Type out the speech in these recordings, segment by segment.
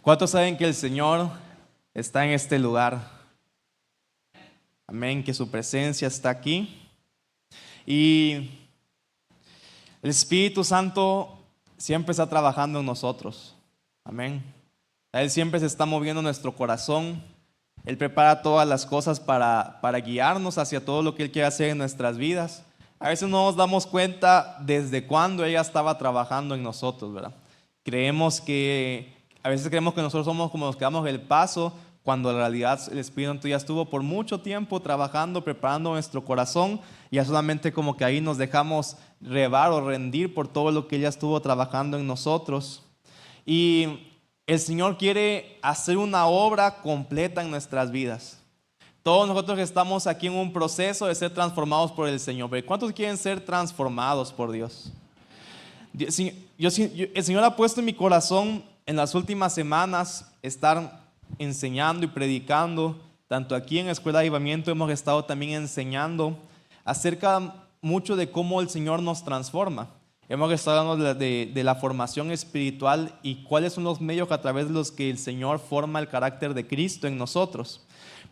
¿Cuántos saben que el Señor está en este lugar? Amén, que su presencia está aquí. Y el Espíritu Santo siempre está trabajando en nosotros. Amén. Él siempre se está moviendo nuestro corazón. Él prepara todas las cosas para guiarnos hacia todo lo que Él quiere hacer en nuestras vidas. A veces no nos damos cuenta desde cuándo ella estaba trabajando en nosotros, ¿verdad? A veces creemos que nosotros somos como los que damos el paso, cuando en realidad el Espíritu Santo ya estuvo por mucho tiempo trabajando, preparando nuestro corazón, y ya solamente como que ahí nos dejamos rebar o rendir por todo lo que Él ya estuvo trabajando en nosotros. Y el Señor quiere hacer una obra completa en nuestras vidas. Todos nosotros que estamos aquí en un proceso de ser transformados por el Señor. ¿Cuántos quieren ser transformados por Dios? El Señor ha puesto en mi corazón en las últimas semanas estar enseñando y predicando. Tanto aquí en Escuela de Avivamiento hemos estado también enseñando acerca mucho de cómo el Señor nos transforma. Hemos estado hablando de la formación espiritual y cuáles son los medios a través de los que el Señor forma el carácter de Cristo en nosotros.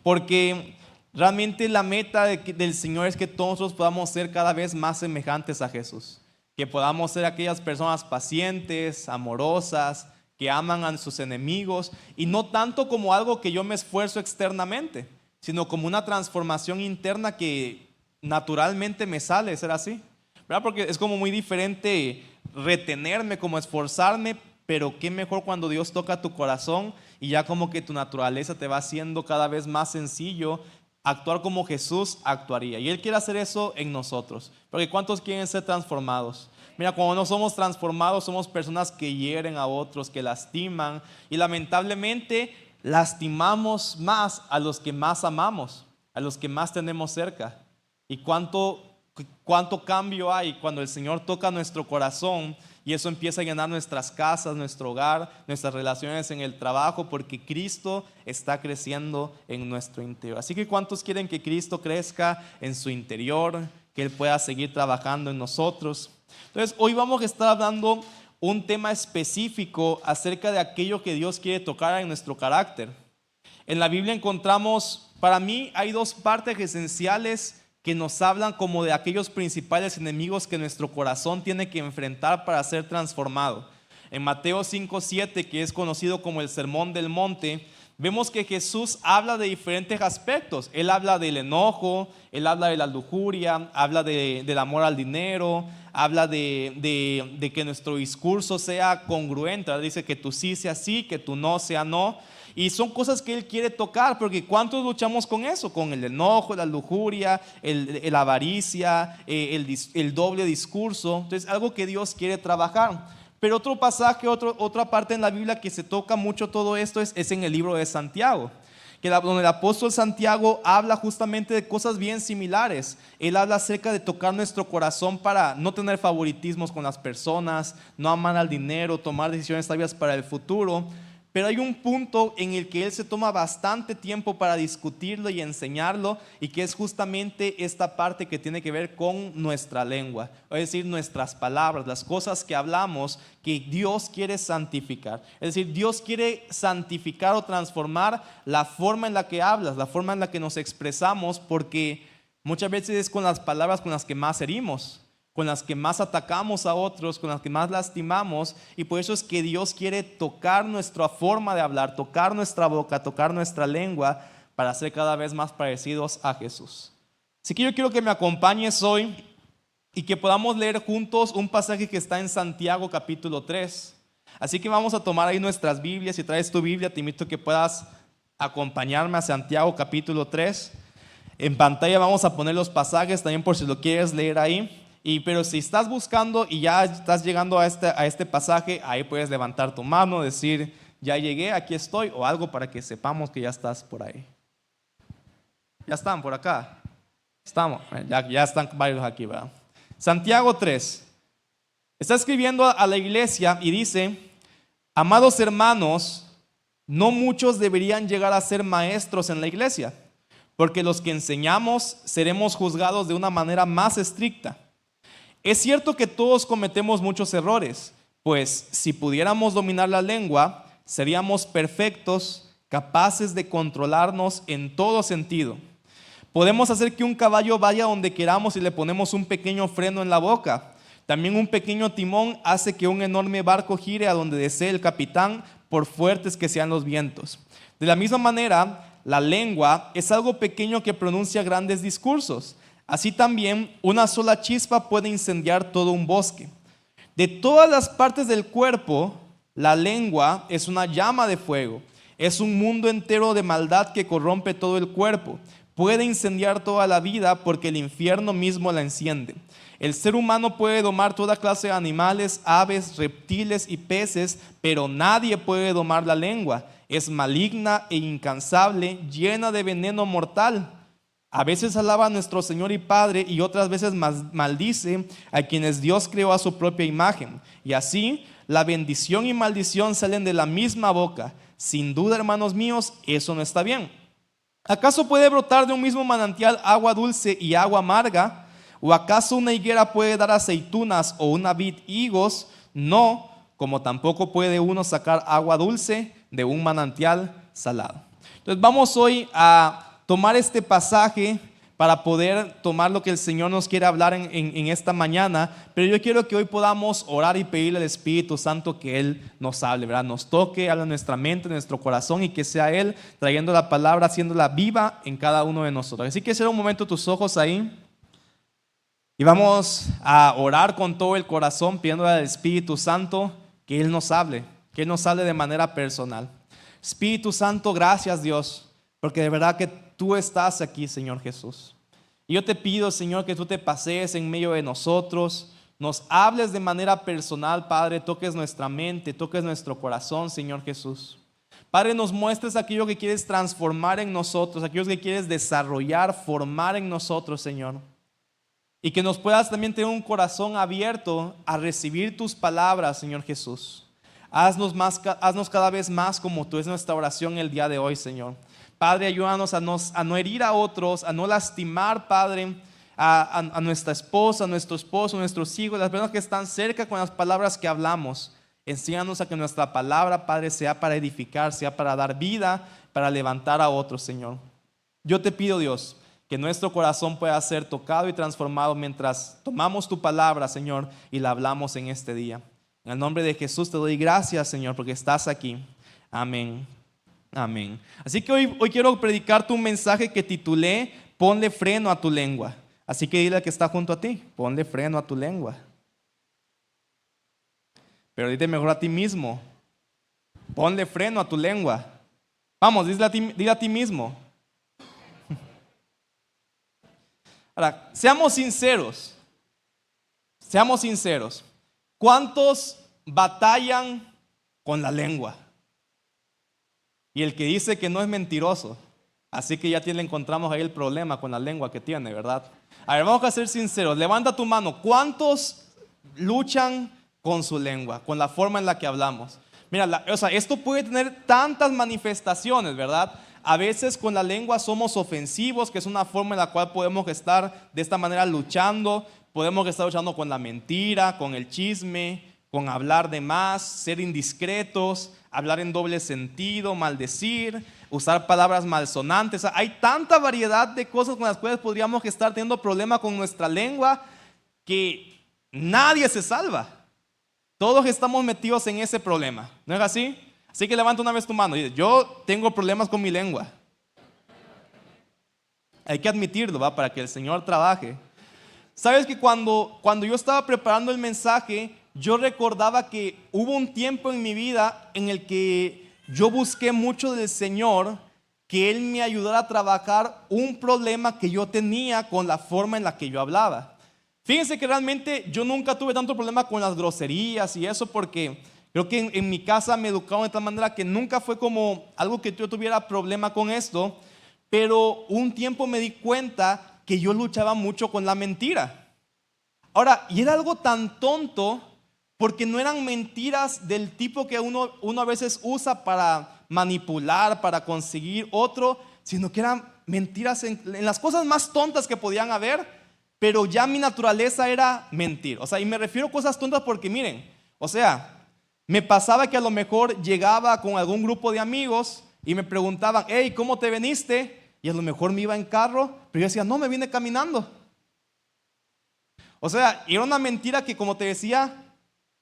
Porque realmente la meta del Señor es que todos nosotros podamos ser cada vez más semejantes a Jesús. Que podamos ser aquellas personas pacientes, amorosas, que aman a sus enemigos, y no tanto como algo que yo me esfuerzo externamente, sino como una transformación interna que naturalmente me sale ser así, ¿verdad? Porque es como muy diferente retenerme, como esforzarme, pero qué mejor cuando Dios toca tu corazón y ya como que tu naturaleza te va haciendo cada vez más sencillo actuar como Jesús actuaría. Y Él quiere hacer eso en nosotros. Porque ¿cuántos quieren ser transformados? Mira, cuando no somos transformados, somos personas que hieren a otros, que lastiman. Y lamentablemente lastimamos más a los que más amamos, a los que más tenemos cerca. Y cuánto cambio hay cuando el Señor toca nuestro corazón y eso empieza a llenar nuestras casas, nuestro hogar, nuestras relaciones en el trabajo, porque Cristo está creciendo en nuestro interior. Así que ¿cuántos quieren que Cristo crezca en su interior, que Él pueda seguir trabajando en nosotros? Entonces hoy vamos a estar hablando un tema específico acerca de aquello que Dios quiere tocar en nuestro carácter. En la Biblia encontramos, para mí hay dos partes esenciales que nos hablan como de aquellos principales enemigos que nuestro corazón tiene que enfrentar para ser transformado. En Mateo 5:7, que es conocido como el Sermón del Monte, vemos que Jesús habla de diferentes aspectos. Él habla del enojo, Él habla de la lujuria, habla del amor al dinero, habla de que nuestro discurso sea congruente. Dice que tu sí sea sí, que tu no sea no. Y son cosas que Él quiere tocar, porque ¿cuántos luchamos con eso? Con el enojo, la lujuria, la avaricia, el doble discurso. Entonces, algo que Dios quiere trabajar. Pero otro pasaje, otra parte en la Biblia que se toca mucho todo esto es en el libro de Santiago, donde el apóstol Santiago habla justamente de cosas bien similares. Él habla acerca de tocar nuestro corazón para no tener favoritismos con las personas, no amar al dinero, tomar decisiones sabias para el futuro. Pero hay un punto en el que él se toma bastante tiempo para discutirlo y enseñarlo, y que es justamente esta parte que tiene que ver con nuestra lengua, es decir, nuestras palabras, las cosas que hablamos que Dios quiere santificar. Es decir, Dios quiere santificar o transformar la forma en la que hablas, la forma en la que nos expresamos, porque muchas veces es con las palabras con las que más herimos, con las que más atacamos a otros, con las que más lastimamos, y por eso es que Dios quiere tocar nuestra forma de hablar, tocar nuestra boca, tocar nuestra lengua, para ser cada vez más parecidos a Jesús. Así que yo quiero que me acompañes hoy y que podamos leer juntos un pasaje que está en Santiago capítulo 3. Así que vamos a tomar ahí nuestras Biblias. Si traes tu Biblia, te invito a que puedas acompañarme a Santiago capítulo 3. En pantalla vamos a poner los pasajes también por si lo quieres leer ahí. Pero si estás buscando y ya estás llegando a este pasaje, ahí puedes levantar tu mano, decir, ya llegué, aquí estoy, o algo para que sepamos que ya estás por ahí. ¿Ya están por acá? Estamos, ya están varios aquí, ¿verdad? Santiago 3. Está escribiendo a la iglesia y dice, amados hermanos, no muchos deberían llegar a ser maestros en la iglesia, porque los que enseñamos seremos juzgados de una manera más estricta. Es cierto que todos cometemos muchos errores, pues si pudiéramos dominar la lengua, seríamos perfectos, capaces de controlarnos en todo sentido. Podemos hacer que un caballo vaya donde queramos si le ponemos un pequeño freno en la boca. También un pequeño timón hace que un enorme barco gire a donde desee el capitán, por fuertes que sean los vientos. De la misma manera, la lengua es algo pequeño que pronuncia grandes discursos. Así también, una sola chispa puede incendiar todo un bosque. De todas las partes del cuerpo, la lengua es una llama de fuego. Es un mundo entero de maldad que corrompe todo el cuerpo. Puede incendiar toda la vida porque el infierno mismo la enciende. El ser humano puede domar toda clase de animales, aves, reptiles y peces, pero nadie puede domar la lengua. Es maligna e incansable, llena de veneno mortal. A veces alaba a nuestro Señor y Padre y otras veces maldice a quienes Dios creó a su propia imagen. Y así, la bendición y maldición salen de la misma boca. Sin duda, hermanos míos, eso no está bien. ¿Acaso puede brotar de un mismo manantial agua dulce y agua amarga? ¿O acaso una higuera puede dar aceitunas o una vid higos? No, como tampoco puede uno sacar agua dulce de un manantial salado. Entonces vamos hoy a tomar este pasaje para poder tomar lo que el Señor nos quiere hablar en esta mañana, pero yo quiero que hoy podamos orar y pedirle al Espíritu Santo que Él nos hable, ¿verdad? Nos toque, hable en nuestra mente, en nuestro corazón, y que sea Él trayendo la palabra, haciéndola viva en cada uno de nosotros. Así que cierra un momento tus ojos ahí y vamos a orar con todo el corazón, pidiéndole al Espíritu Santo que Él nos hable de manera personal. Espíritu Santo, gracias Dios, porque de verdad que tú estás aquí, Señor Jesús. Y yo te pido, Señor, que tú te pasees en medio de nosotros, nos hables de manera personal, Padre, toques nuestra mente, toques nuestro corazón, Señor Jesús. Padre, nos muestres aquello que quieres transformar en nosotros, aquello que quieres desarrollar, formar en nosotros, Señor. Y que nos puedas también tener un corazón abierto a recibir tus palabras, Señor Jesús. Haznos cada vez más como tú, es nuestra oración el día de hoy, Señor. Padre, ayúdanos a no herir a otros, a no lastimar, Padre, a nuestra esposa, a nuestro esposo, a nuestros hijos, las personas que están cerca con las palabras que hablamos. Enséñanos a que nuestra palabra, Padre, sea para edificar, sea para dar vida, para levantar a otros, Señor. Yo te pido, Dios, que nuestro corazón pueda ser tocado y transformado mientras tomamos tu palabra, Señor, y la hablamos en este día. En el nombre de Jesús te doy gracias, Señor, porque estás aquí. Amén. Amén. Así que hoy quiero predicarte un mensaje que titulé Ponle freno a tu lengua. Así que dile al que está junto a ti, ponle freno a tu lengua. Pero dile mejor a ti mismo, ponle freno a tu lengua. Vamos, dile a ti mismo. Ahora, seamos sinceros. ¿Cuántos batallan con la lengua? Y el que dice que no es mentiroso. Así que ya le encontramos ahí el problema con la lengua que tiene, ¿verdad? A ver, vamos a ser sinceros. Levanta tu mano. ¿Cuántos luchan con su lengua, con la forma en la que hablamos? Mira, esto puede tener tantas manifestaciones, ¿verdad? A veces con la lengua somos ofensivos, que es una forma en la cual podemos estar de esta manera luchando. Podemos estar luchando con la mentira, con el chisme, con hablar de más, ser indiscretos, hablar en doble sentido, maldecir, usar palabras malsonantes. Hay tanta variedad de cosas con las cuales podríamos estar teniendo problema con nuestra lengua que nadie se salva. Todos estamos metidos en ese problema, ¿no es así? Así que levanta una vez tu mano y dice, yo tengo problemas con mi lengua. Hay que admitirlo, ¿va? Para que el Señor trabaje. Sabes que cuando yo estaba preparando el mensaje, yo recordaba que hubo un tiempo en mi vida en el que yo busqué mucho del Señor que Él me ayudara a trabajar un problema que yo tenía con la forma en la que yo hablaba. Fíjense que realmente yo nunca tuve tanto problema con las groserías y eso, porque creo que en mi casa me educaron de tal manera que nunca fue como algo que yo tuviera problema con esto, pero un tiempo me di cuenta que yo luchaba mucho con la mentira. Ahora, y era algo tan tonto, porque no eran mentiras del tipo que uno a veces usa para manipular, para conseguir otro, sino que eran mentiras en las cosas más tontas que podían haber, pero ya mi naturaleza era mentir. Y me refiero a cosas tontas porque miren, Me pasaba que a lo mejor llegaba con algún grupo de amigos y me preguntaban, hey, ¿cómo te viniste? Y a lo mejor me iba en carro, pero yo decía, no, me vine caminando. O sea, era una mentira que, como te decía,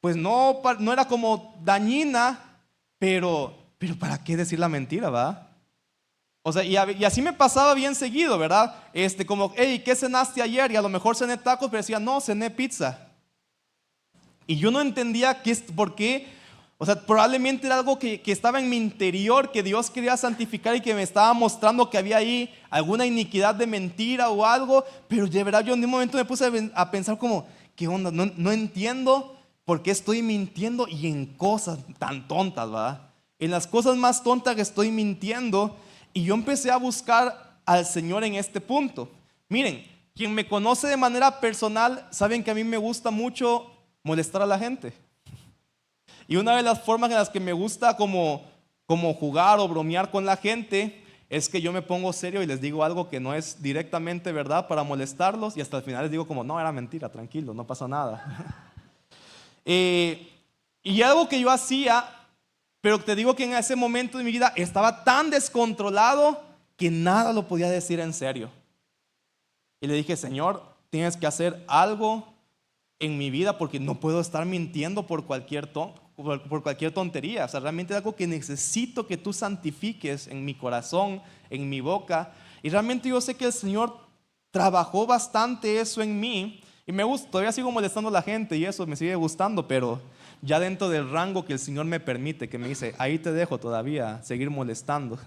pues no era como dañina, pero ¿para qué decir la mentira, va? O sea, y así me pasaba bien seguido, ¿verdad? Como, hey, ¿qué cenaste ayer? Y a lo mejor cené tacos, pero decía, no, cené pizza. Y yo no entendía por qué. O sea, probablemente era algo que estaba en mi interior, que Dios quería santificar y que me estaba mostrando que había ahí alguna iniquidad de mentira o algo. Pero de verdad yo en un momento me puse a pensar como, ¿qué onda? No entiendo por qué estoy mintiendo y en cosas tan tontas, ¿verdad? En las cosas más tontas que estoy mintiendo. Y yo empecé a buscar al Señor en este punto. Miren, quien me conoce de manera personal, saben que a mí me gusta mucho molestar a la gente. Y una de las formas en las que me gusta como jugar o bromear con la gente es que yo me pongo serio y les digo algo que no es directamente verdad para molestarlos, y hasta el final les digo como, no, era mentira, tranquilo, no pasa nada. Y algo que yo hacía, pero te digo que en ese momento de mi vida estaba tan descontrolado que nada lo podía decir en serio. Y le dije, Señor, tienes que hacer algo en mi vida porque no puedo estar mintiendo por cualquier tontería. O sea, realmente es algo que necesito que tú santifiques en mi corazón, en mi boca. Y realmente yo sé que el Señor trabajó bastante eso en mí. Y me gusta, todavía sigo molestando a la gente y eso me sigue gustando, pero ya dentro del rango que el Señor me permite, que me dice, ahí te dejo todavía seguir molestando.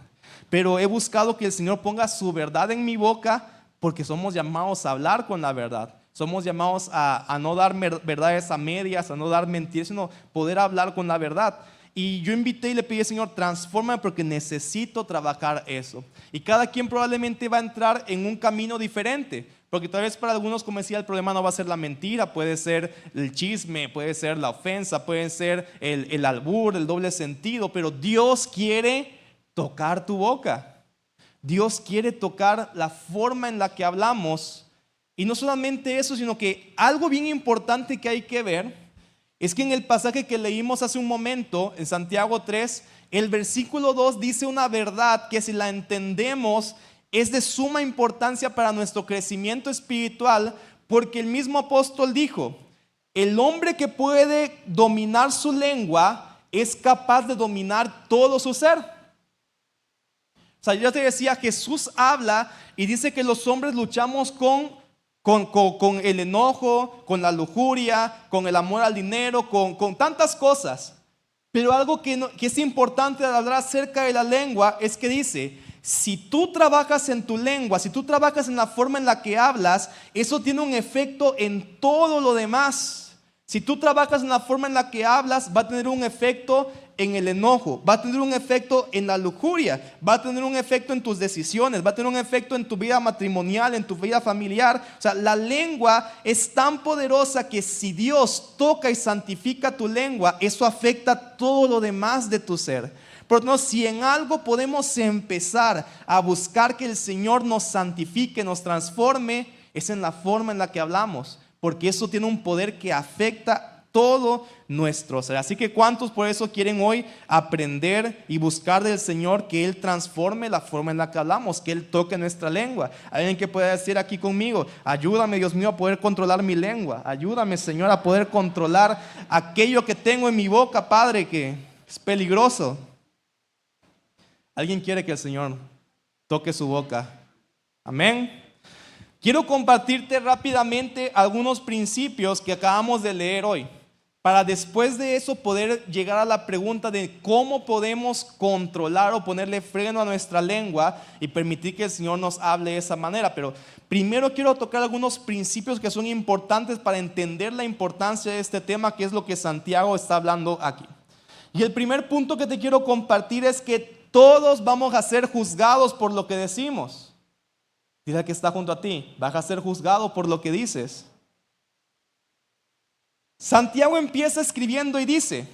Pero he buscado que el Señor ponga su verdad en mi boca porque somos llamados a hablar con la verdad. Somos llamados a no dar verdades a medias, a no dar mentiras, sino poder hablar con la verdad. Y yo invité y le pedí, Señor, transfórmame porque necesito trabajar eso. Y cada quien probablemente va a entrar en un camino diferente. Porque tal vez para algunos, como decía, el problema no va a ser la mentira, puede ser el chisme, puede ser la ofensa, puede ser el albur, el doble sentido. Pero Dios quiere tocar tu boca. Dios quiere tocar la forma en la que hablamos. Y no solamente eso, sino que algo bien importante que hay que ver es que en el pasaje que leímos hace un momento, en Santiago 3, el versículo 2 dice una verdad que si la entendemos es de suma importancia para nuestro crecimiento espiritual, porque el mismo apóstol dijo, el hombre que puede dominar su lengua es capaz de dominar todo su ser. O sea, yo te decía, Jesús habla y dice que los hombres luchamos con el enojo, con la lujuria, con el amor al dinero, con tantas cosas. Pero algo que es importante hablar acerca de la lengua es que dice, si tú trabajas en tu lengua, si tú trabajas en la forma en la que hablas, eso tiene un efecto en todo lo demás. Si tú trabajas en la forma en la que hablas, va a tener un efecto en el enojo, va a tener un efecto en la lujuria, va a tener un efecto en tus decisiones, va a tener un efecto en tu vida matrimonial, en tu vida familiar. O sea, la lengua es tan poderosa que si Dios toca y santifica tu lengua, eso afecta todo lo demás de tu ser. Pero no, si en algo podemos empezar a buscar que el Señor nos santifique, nos transforme, es en la forma en la que hablamos, porque eso tiene un poder que afecta todo nuestro ser. Así que ¿cuántos por eso quieren hoy aprender y buscar del Señor que Él transforme la forma en la que hablamos, que Él toque nuestra lengua? Alguien que pueda decir aquí conmigo, ayúdame Dios mío a poder controlar mi lengua, ayúdame Señor a poder controlar aquello que tengo en mi boca, Padre, que es peligroso. ¿Alguien quiere que el Señor toque su boca? Amén. Quiero compartirte rápidamente algunos principios que acabamos de leer hoy, para después de eso poder llegar a la pregunta de cómo podemos controlar o ponerle freno a nuestra lengua y permitir que el Señor nos hable de esa manera. Pero primero quiero tocar algunos principios que son importantes para entender la importancia de este tema, que es lo que Santiago está hablando aquí. Y el primer punto que te quiero compartir es que todos vamos a ser juzgados por lo que decimos. Dile al que está junto a ti, vas a ser juzgado por lo que dices. Santiago empieza escribiendo y dice,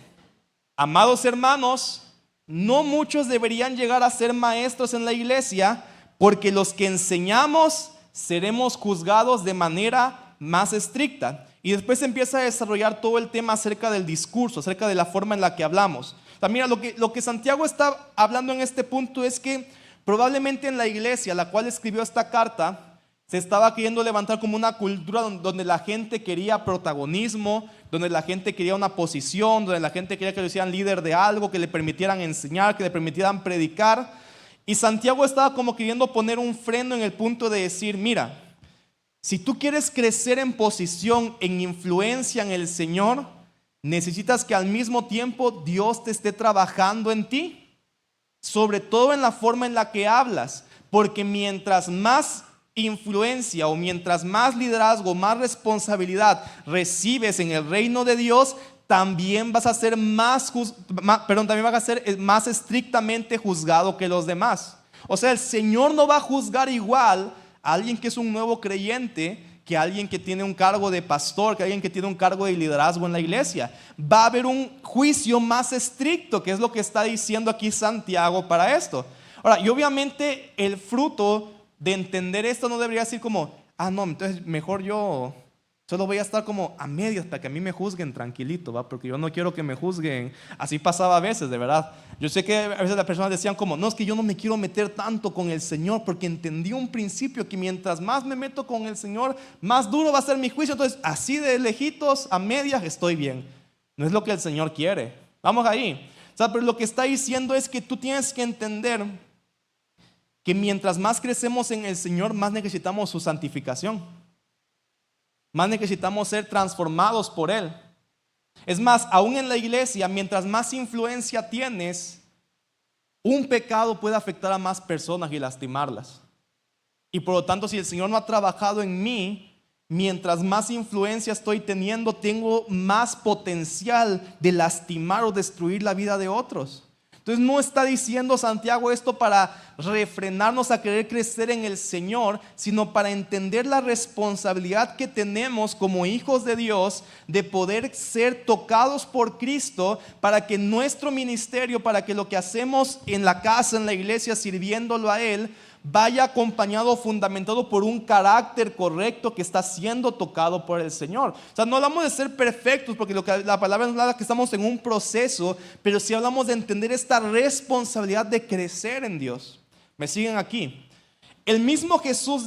amados hermanos, no muchos deberían llegar a ser maestros en la iglesia, porque los que enseñamos seremos juzgados de manera más estricta. Y después se empieza a desarrollar todo el tema acerca del discurso, acerca de la forma en la que hablamos. O sea, mira, lo que Santiago está hablando en este punto es que probablemente en la iglesia a la cual escribió esta carta, se estaba queriendo levantar como una cultura donde la gente quería protagonismo, donde la gente quería una posición, donde la gente quería que lo hicieran líder de algo, que le permitieran enseñar, que le permitieran predicar. Y Santiago estaba como queriendo poner un freno en el punto de decir, mira, si tú quieres crecer en posición, en influencia en el Señor, necesitas que al mismo tiempo Dios te esté trabajando en ti, sobre todo en la forma en la que hablas, porque mientras más influencia o mientras más liderazgo, más responsabilidad recibes en el reino de Dios, también vas a ser también vas a ser más estrictamente juzgado que los demás. O sea, el Señor no va a juzgar igual a alguien que es un nuevo creyente que a alguien que tiene un cargo de pastor, que a alguien que tiene un cargo de liderazgo en la iglesia. Va a haber un juicio más estricto, que es lo que está diciendo aquí Santiago para esto. Ahora, y obviamente el fruto de entender esto no debería decir como, no, entonces mejor yo solo voy a estar como a medias para que a mí me juzguen tranquilito, ¿va? Porque yo no quiero que me juzguen. Así pasaba a veces, de verdad. Yo sé que a veces las personas decían como, no, es que yo no me quiero meter tanto con el Señor porque entendí un principio que mientras más me meto con el Señor, más duro va a ser mi juicio. Entonces, así de lejitos, a medias, estoy bien. No es lo que el Señor quiere. Vamos ahí. O sea, pero lo que está diciendo es que tú tienes que entender que mientras más crecemos en el Señor, más necesitamos su santificación. Más necesitamos ser transformados por Él. Es más, aún en la iglesia, mientras más influencia tienes, un pecado puede afectar a más personas y lastimarlas. Y por lo tanto, si el Señor no ha trabajado en mí, mientras más influencia estoy teniendo, tengo más potencial de lastimar o destruir la vida de otros. Entonces no está diciendo Santiago esto para refrenarnos a querer crecer en el Señor, sino para entender la responsabilidad que tenemos como hijos de Dios de poder ser tocados por Cristo para que nuestro ministerio, para que lo que hacemos en la casa, en la iglesia, sirviéndolo a Él, vaya acompañado, fundamentado por un carácter correcto que está siendo tocado por el Señor. O sea, no hablamos de ser perfectos, porque la palabra nos habla que estamos en un proceso, pero sí hablamos de entender esta responsabilidad de crecer en Dios. ¿Me siguen aquí? El mismo Jesús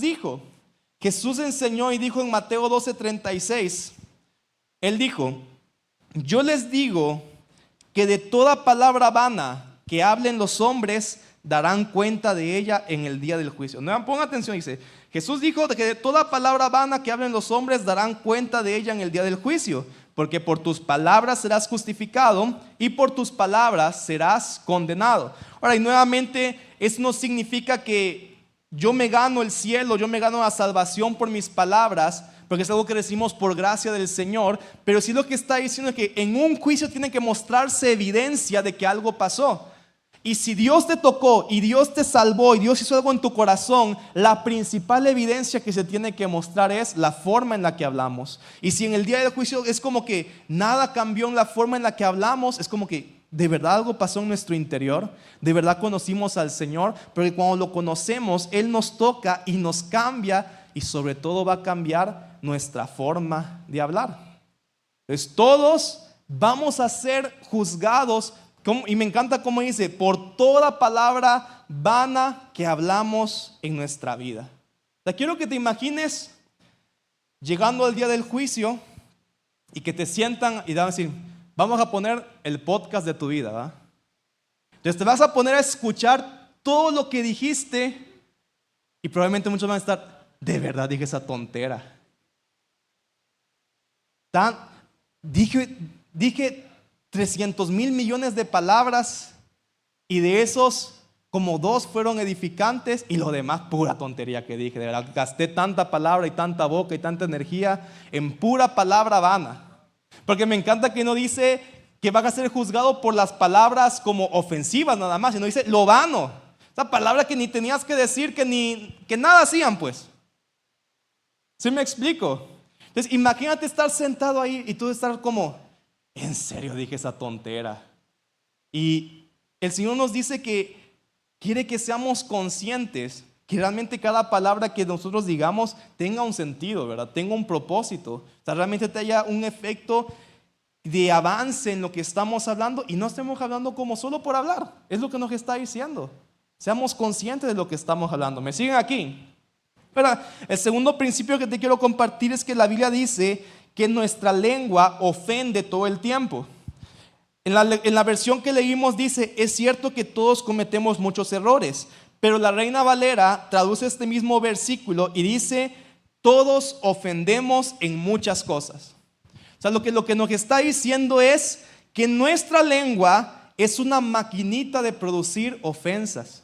enseñó y dijo en Mateo 12:36, Él dijo, yo les digo que de toda palabra vana que hablen los hombres, darán cuenta de ella en el día del juicio. No, pongan atención, dice, Jesús dijo que de toda palabra vana que hablen los hombres darán cuenta de ella en el día del juicio, porque por tus palabras serás justificado y por tus palabras serás condenado. Ahora, y nuevamente, eso no significa que yo me gano el cielo, yo me gano la salvación por mis palabras, porque es algo que decimos por gracia del Señor, pero sí lo que está diciendo es que en un juicio tiene que mostrarse evidencia de que algo pasó. Y si Dios te tocó y Dios te salvó y Dios hizo algo en tu corazón, la principal evidencia que se tiene que mostrar es la forma en la que hablamos. Y si en el día del juicio es como que nada cambió en la forma en la que hablamos, es como que de verdad algo pasó en nuestro interior, de verdad conocimos al Señor, pero cuando lo conocemos, Él nos toca y nos cambia y sobre todo va a cambiar nuestra forma de hablar. Entonces todos vamos a ser juzgados. Y me encanta cómo dice, por toda palabra vana que hablamos en nuestra vida. Quiero que te imagines llegando al día del juicio y que te sientan y te van a decir, vamos a poner el podcast de tu vida, ¿va? Entonces te vas a poner a escuchar todo lo que dijiste y probablemente muchos van a estar, de verdad dije esa tontera. Dije 300,000 millones de palabras y de esos como 2 fueron edificantes y lo demás pura tontería que dije. De verdad gasté tanta palabra y tanta boca y tanta energía en pura palabra vana. Porque me encanta que no dice que van a ser juzgados por las palabras como ofensivas nada más, sino dice lo vano. Esa palabra que ni tenías que decir, que nada hacían, pues. ¿Sí me explico? Entonces imagínate estar sentado ahí y tú estar como, en serio dije esa tontera. Y el Señor nos dice que quiere que seamos conscientes Que realmente cada palabra que nosotros digamos tenga un sentido, ¿verdad? Tenga un propósito. O sea, realmente te haya un efecto de avance en lo que estamos hablando y no estemos hablando como solo por hablar. Es lo que nos está diciendo. Seamos conscientes de lo que estamos hablando. ¿Me siguen aquí? Pero el segundo principio que te quiero compartir es que la Biblia dice que nuestra lengua ofende todo el tiempo. En la versión que leímos dice, es cierto que todos cometemos muchos errores, pero la Reina Valera traduce este mismo versículo y dice, todos ofendemos en muchas cosas. O sea, lo que nos está diciendo es que nuestra lengua es una maquinita de producir ofensas.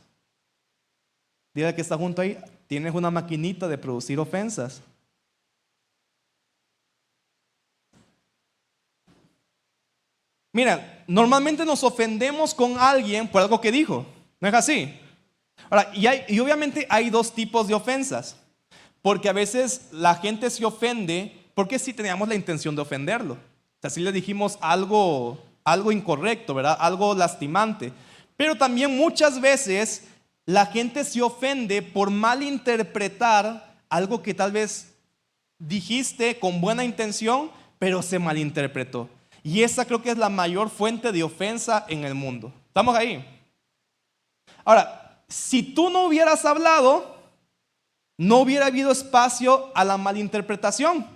Dile que está junto ahí, tienes una maquinita de producir ofensas. Mira, normalmente nos ofendemos con alguien por algo que dijo, ¿no es así? Ahora, y obviamente hay dos tipos de ofensas, porque a veces la gente se ofende porque sí teníamos la intención de ofenderlo. O sea, sí le dijimos algo incorrecto, ¿verdad? Algo lastimante. Pero también muchas veces la gente se ofende por malinterpretar algo que tal vez dijiste con buena intención, pero se malinterpretó. Y esa creo que es la mayor fuente de ofensa en el mundo. ¿Estamos ahí? Ahora, si tú no hubieras hablado, no hubiera habido espacio a la malinterpretación.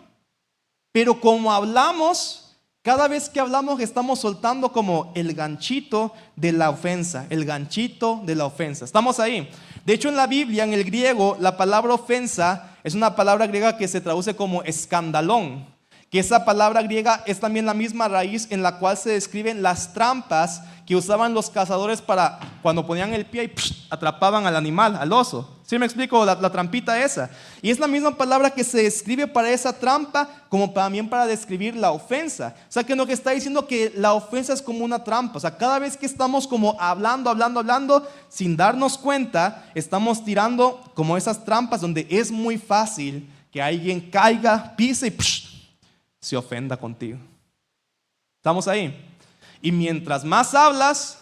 Pero como hablamos, cada vez que hablamos estamos soltando como el ganchito de la ofensa, el ganchito de la ofensa. ¿Estamos ahí? De hecho, en la Biblia, en el griego, la palabra ofensa es una palabra griega que se traduce como escandalón. Que esa palabra griega es también la misma raíz en la cual se describen las trampas que usaban los cazadores para cuando ponían el pie y atrapaban al animal, al oso. ¿Sí me explico? La trampita esa. Y es la misma palabra que se describe para esa trampa como también para describir la ofensa. O sea que lo que está diciendo que la ofensa es como una trampa. O sea, cada vez que estamos como hablando, sin darnos cuenta, estamos tirando como esas trampas donde es muy fácil que alguien caiga, pise y se ofenda contigo. ¿Estamos ahí? Y mientras más hablas,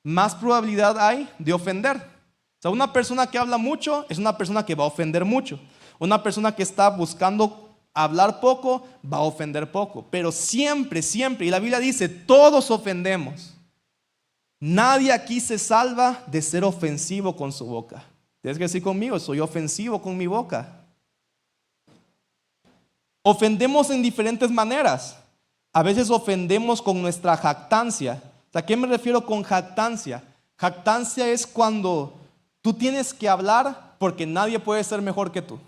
más probabilidad hay de ofender. O sea, una persona que habla mucho es una persona que va a ofender mucho. Una persona que está buscando hablar poco va a ofender poco. Pero siempre, y la Biblia dice, todos ofendemos. Nadie aquí se salva de ser ofensivo con su boca. Tienes que decir conmigo, soy ofensivo con mi boca. Ofendemos en diferentes maneras. A veces ofendemos con nuestra jactancia. ¿A qué me refiero con jactancia? Jactancia es cuando tú tienes que hablar porque nadie puede ser mejor que tú.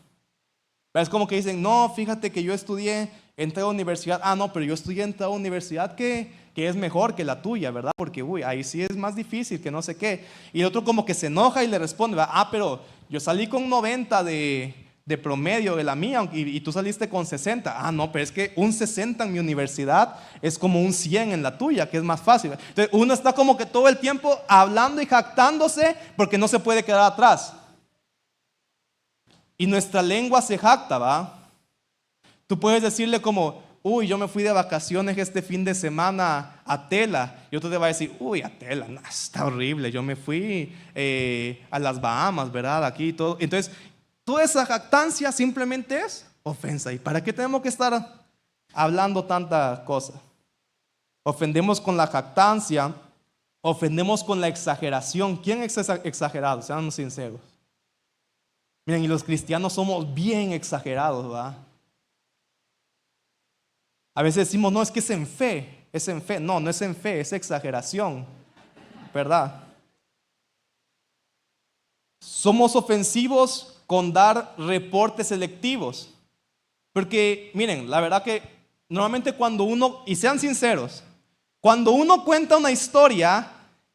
Es como que dicen, no, fíjate que yo estudié en tal universidad. Ah, no, pero yo estudié en tal universidad que es mejor que la tuya, ¿verdad? Porque, ahí sí es más difícil, que no sé qué. Y el otro como que se enoja y le responde, ah, pero yo salí con 90 de promedio de la mía y tú saliste con 60. Ah, no, pero es que un 60 en mi universidad es como un 100 en la tuya, que es más fácil. Entonces uno está como que todo el tiempo hablando y jactándose porque no se puede quedar atrás. Y nuestra lengua se jacta, ¿va? Tú puedes decirle como, yo me fui de vacaciones este fin de semana a Tela. Y otro te va a decir, a Tela, no, está horrible. Yo me fui a las Bahamas, ¿verdad? Aquí y todo. Entonces, toda esa jactancia simplemente es ofensa. ¿Y para qué tenemos que estar hablando tanta cosa? Ofendemos con la jactancia, ofendemos con la exageración. ¿Quién es exagerado? Sean sinceros. Miren, y los cristianos somos bien exagerados, ¿va? A veces decimos, no, es que es en fe. No, no es en fe, es exageración, ¿verdad? Somos ofensivos con dar reportes selectivos. Porque, miren, la verdad que normalmente cuando uno, y sean sinceros, cuando uno cuenta una historia,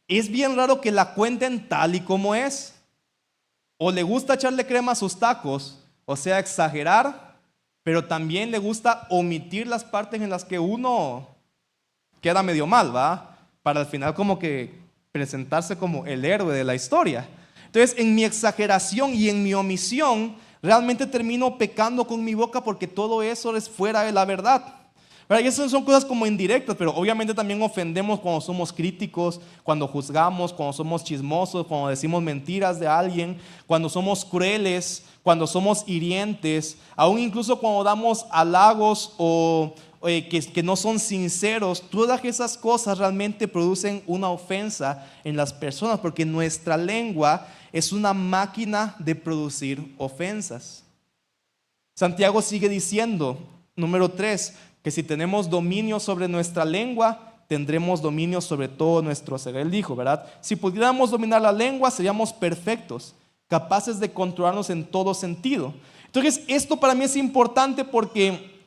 es bien raro que la cuenten tal y como es. O le gusta echarle crema a sus tacos, o sea, exagerar, pero también le gusta omitir las partes en las que uno queda medio mal, ¿va? Para al final como que presentarse como el héroe de la historia. Entonces, en mi exageración y en mi omisión, realmente termino pecando con mi boca porque todo eso es fuera de la verdad. ¿Verdad? Y esas son cosas como indirectas, pero obviamente también ofendemos cuando somos críticos, cuando juzgamos, cuando somos chismosos, cuando decimos mentiras de alguien, cuando somos crueles, cuando somos hirientes, aún incluso cuando damos halagos o que no son sinceros. Todas esas cosas realmente producen una ofensa en las personas, porque nuestra lengua es una máquina de producir ofensas. Santiago sigue diciendo, número 3, que si tenemos dominio sobre nuestra lengua, tendremos dominio sobre todo nuestro ser. Él dijo, ¿verdad? Si pudiéramos dominar la lengua, seríamos perfectos, capaces de controlarnos en todo sentido. Entonces, esto para mí es importante porque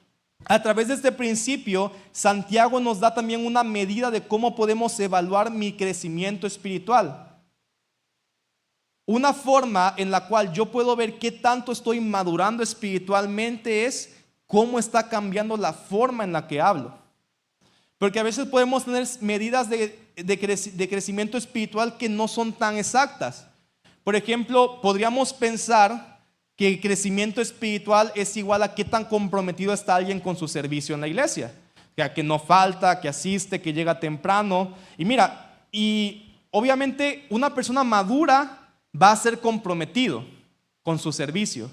a través de este principio, Santiago nos da también una medida de cómo podemos evaluar mi crecimiento espiritual. Una forma en la cual yo puedo ver qué tanto estoy madurando espiritualmente es cómo está cambiando la forma en la que hablo. Porque a veces podemos tener medidas de crecimiento espiritual que no son tan exactas. Por ejemplo, podríamos pensar que el crecimiento espiritual es igual a qué tan comprometido está alguien con su servicio en la iglesia. Que no falta, que asiste, que llega temprano. Y mira, y obviamente una persona madura va a ser comprometido con su servicio.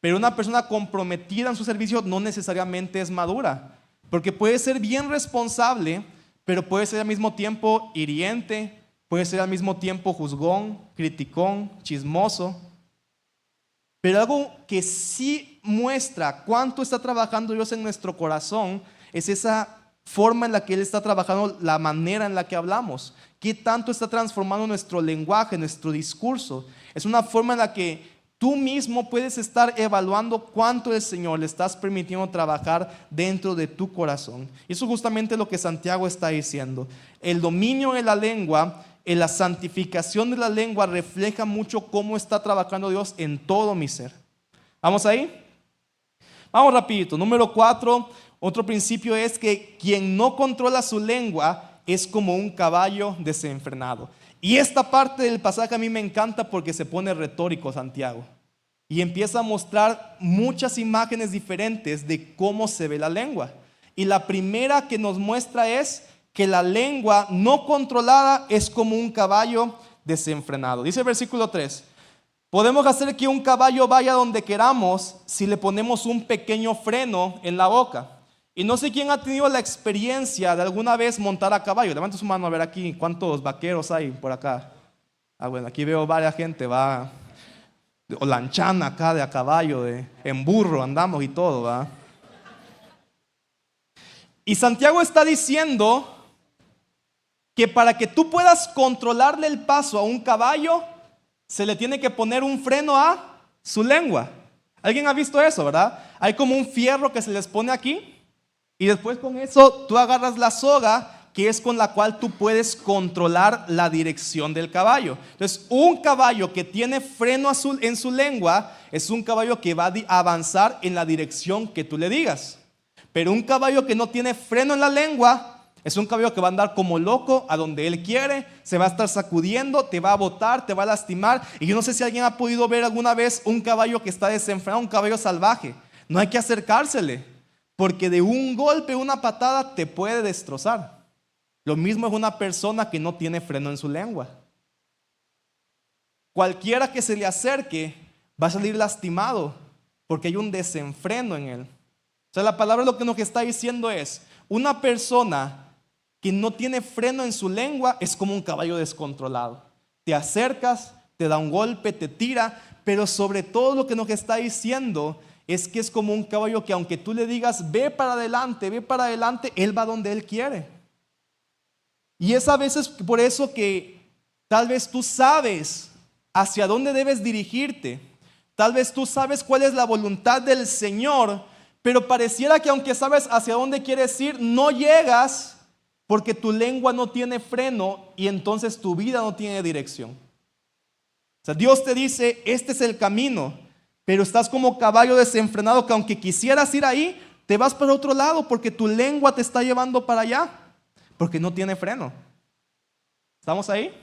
Pero una persona comprometida en su servicio no necesariamente es madura. Porque puede ser bien responsable, pero puede ser al mismo tiempo hiriente, puede ser al mismo tiempo juzgón, criticón, chismoso. Pero algo que sí muestra cuánto está trabajando Dios en nuestro corazón es esa forma en la que Él está trabajando, la manera en la que hablamos. ¿Qué tanto está transformando nuestro lenguaje, nuestro discurso? Es una forma en la que tú mismo puedes estar evaluando cuánto el Señor le estás permitiendo trabajar dentro de tu corazón. Eso es justamente lo que Santiago está diciendo. El dominio de la lengua, en la santificación de la lengua, refleja mucho cómo está trabajando Dios en todo mi ser. ¿Vamos ahí? Vamos rapidito. Número 4, otro principio es que quien no controla su lengua es como un caballo desenfrenado. Y esta parte del pasaje a mí me encanta porque se pone retórico Santiago. Y empieza a mostrar muchas imágenes diferentes de cómo se ve la lengua. Y la primera que nos muestra es que la lengua no controlada es como un caballo desenfrenado. Dice el versículo 3. Podemos hacer que un caballo vaya donde queramos si le ponemos un pequeño freno en la boca. Y no sé quién ha tenido la experiencia de alguna vez montar a caballo. Levanta su mano a ver aquí cuántos vaqueros hay por acá. Bueno, aquí veo varias gente, va. O lanchana acá de a caballo, en burro andamos y todo, va. Y Santiago está diciendo que para que tú puedas controlarle el paso a un caballo, se le tiene que poner un freno a su lengua. ¿Alguien ha visto eso, verdad? Hay como un fierro que se les pone aquí. Y después con eso tú agarras la soga, que es con la cual tú puedes controlar la dirección del caballo. Entonces, un caballo que tiene freno en su lengua es un caballo que va a avanzar en la dirección que tú le digas. Pero un caballo que no tiene freno en la lengua es un caballo que va a andar como loco a donde él quiere, se va a estar sacudiendo, te va a botar, te va a lastimar. Y yo no sé si alguien ha podido ver alguna vez un caballo que está desenfrenado, un caballo salvaje. No hay que acercársele. Porque de un golpe, una patada te puede destrozar. Lo mismo es una persona que no tiene freno en su lengua. Cualquiera que se le acerque va a salir lastimado porque hay un desenfreno en él. O sea, la palabra lo que nos está diciendo es, una persona que no tiene freno en su lengua es como un caballo descontrolado. Te acercas, te da un golpe, te tira, pero sobre todo lo que nos está diciendo es que es como un caballo que aunque tú le digas ve para adelante, él va donde él quiere. Y es a veces por eso que tal vez tú sabes hacia dónde debes dirigirte. Tal vez tú sabes cuál es la voluntad del Señor, pero pareciera que aunque sabes hacia dónde quieres ir, no llegas porque tu lengua no tiene freno y entonces tu vida no tiene dirección. O sea, Dios te dice, este es el camino. Pero estás como caballo desenfrenado que aunque quisieras ir ahí, te vas para otro lado porque tu lengua te está llevando para allá. Porque no tiene freno. ¿Estamos ahí?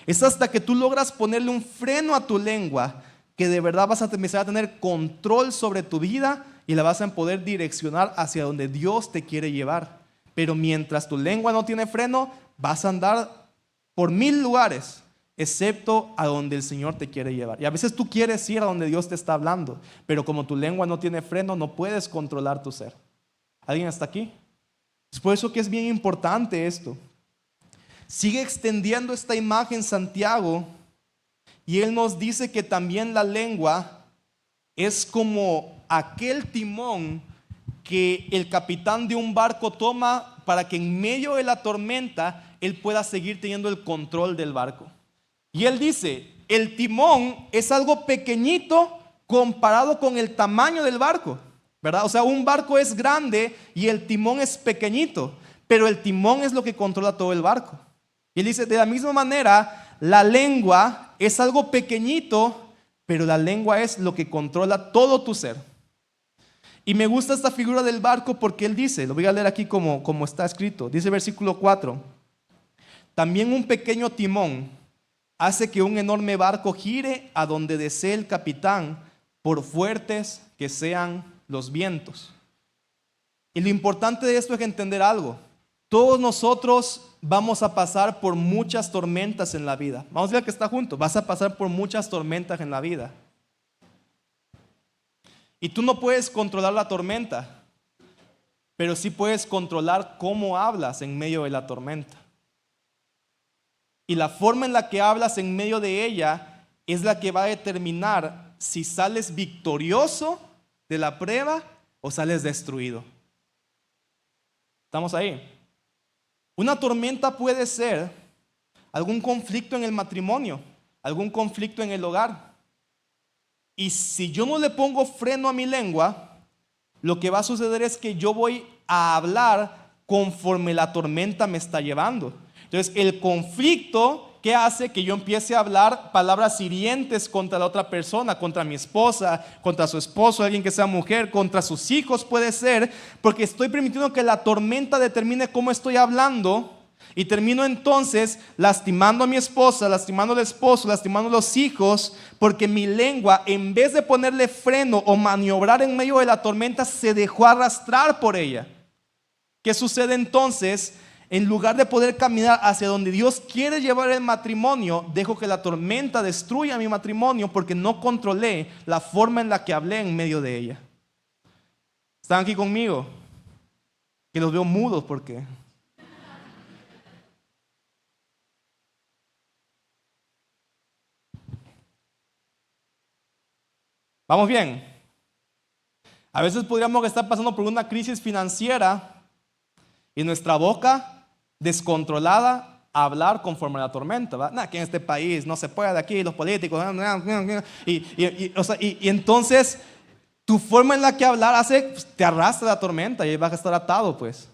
Es hasta que tú logras ponerle un freno a tu lengua que de verdad vas a empezar a tener control sobre tu vida y la vas a poder direccionar hacia donde Dios te quiere llevar. Pero mientras tu lengua no tiene freno, vas a andar por 1000 lugares, excepto a donde el Señor te quiere llevar. Y a veces tú quieres ir a donde Dios te está hablando, pero como tu lengua no tiene freno, no puedes controlar tu ser. ¿Alguien está aquí? Es por eso que es bien importante esto. Sigue extendiendo esta imagen Santiago, y él nos dice que también la lengua es como aquel timón que el capitán de un barco toma para que en medio de la tormenta él pueda seguir teniendo el control del barco. Y él dice, el timón es algo pequeñito comparado con el tamaño del barco, ¿verdad? O sea, un barco es grande y el timón es pequeñito, pero el timón es lo que controla todo el barco. Y él dice, de la misma manera, la lengua es algo pequeñito, pero la lengua es lo que controla todo tu ser. Y me gusta esta figura del barco porque él dice, lo voy a leer aquí como está escrito, dice versículo 4, también un pequeño timón hace que un enorme barco gire a donde desee el capitán, por fuertes que sean los vientos. Y lo importante de esto es entender algo. Todos nosotros vamos a pasar por muchas tormentas en la vida. Vamos a ver que está junto. Vas a pasar por muchas tormentas en la vida. Y tú no puedes controlar la tormenta, pero sí puedes controlar cómo hablas en medio de la tormenta. Y la forma en la que hablas en medio de ella es la que va a determinar si sales victorioso de la prueba o sales destruido. ¿Estamos ahí? Una tormenta puede ser algún conflicto en el matrimonio, algún conflicto en el hogar. Y si yo no le pongo freno a mi lengua, lo que va a suceder es que yo voy a hablar conforme la tormenta me está llevando. Entonces, el conflicto, ¿qué hace? Que yo empiece a hablar palabras hirientes contra la otra persona, contra mi esposa, contra su esposo, alguien que sea mujer, contra sus hijos puede ser, porque estoy permitiendo que la tormenta determine cómo estoy hablando y termino entonces lastimando a mi esposa, lastimando al esposo, lastimando a los hijos, porque mi lengua, en vez de ponerle freno o maniobrar en medio de la tormenta, se dejó arrastrar por ella. ¿Qué sucede entonces? En lugar de poder caminar hacia donde Dios quiere llevar el matrimonio, dejo que la tormenta destruya mi matrimonio porque no controlé la forma en la que hablé en medio de ella. ¿Están aquí conmigo? Que los veo mudos porque... ¿Vamos bien? A veces podríamos estar pasando por una crisis financiera y nuestra boca descontrolada a hablar conforme a la tormenta, ¿va? Aquí en este país no se puede, aquí los políticos, y entonces tu forma en la que hablar hace, pues, te arrastra la tormenta y ahí vas a estar atado, pues.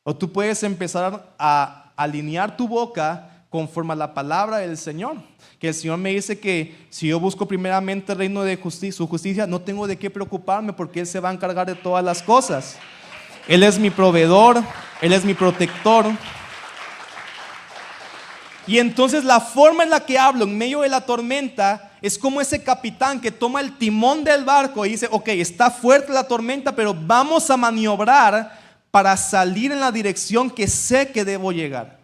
O tú puedes empezar a alinear tu boca conforme a la palabra del Señor. Que el Señor me dice que si yo busco primeramente el reino de justicia, su justicia, no tengo de qué preocuparme porque Él se va a encargar de todas las cosas. Él es mi proveedor, Él es mi protector. Y entonces la forma en la que hablo en medio de la tormenta es como ese capitán que toma el timón del barco y dice, ok, está fuerte la tormenta, pero vamos a maniobrar para salir en la dirección que sé que debo llegar.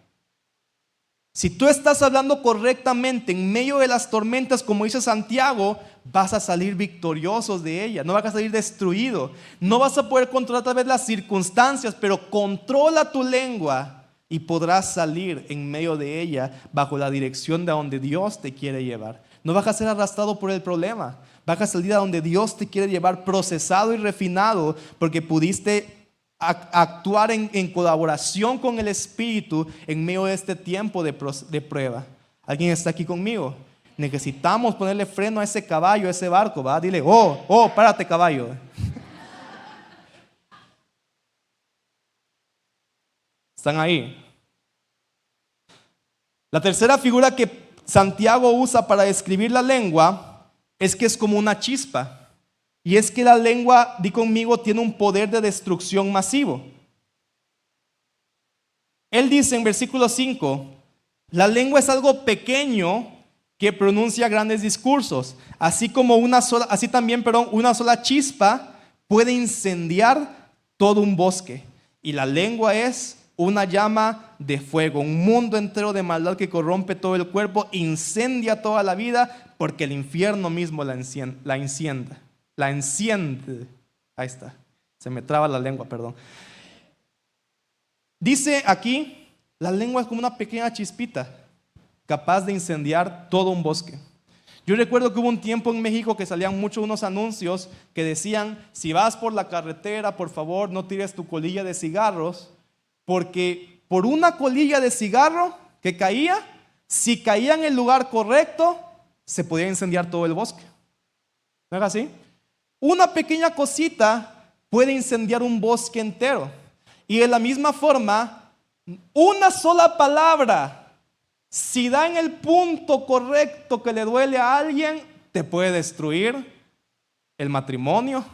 Si tú estás hablando correctamente en medio de las tormentas, como dice Santiago, vas a salir victoriosos de ella, no vas a salir destruido. No vas a poder controlar tal vez las circunstancias, pero controla tu lengua y podrás salir en medio de ella bajo la dirección de donde Dios te quiere llevar. No vas a ser arrastrado por el problema, vas a salir a donde Dios te quiere llevar procesado y refinado porque pudiste actuar en colaboración con el Espíritu en medio de este tiempo de prueba. ¿Alguien está aquí conmigo? Necesitamos ponerle freno a ese caballo, a ese barco, ¿va? Dile, párate caballo. ¿Están ahí? La tercera figura que Santiago usa para describir la lengua es que es como una chispa. Y es que la lengua, di conmigo, tiene un poder de destrucción masivo. Él dice en versículo 5, la lengua es algo pequeño que pronuncia grandes discursos. Así también, una sola chispa puede incendiar todo un bosque. Y la lengua es una llama de fuego, un mundo entero de maldad que corrompe todo el cuerpo, incendia toda la vida, porque el infierno mismo la enciende. Ahí está, se me traba la lengua, perdón. Dice aquí, la lengua es como una pequeña chispita, capaz de incendiar todo un bosque. Yo recuerdo que hubo un tiempo en México que salían muchos unos anuncios que decían: si vas por la carretera, por favor, no tires tu colilla de cigarros, porque por una colilla de cigarro que caía, si caía en el lugar correcto, se podía incendiar todo el bosque. ¿No es así? Una pequeña cosita puede incendiar un bosque entero. Y de la misma forma, una sola palabra, si da en el punto correcto que le duele a alguien, te puede destruir el matrimonio,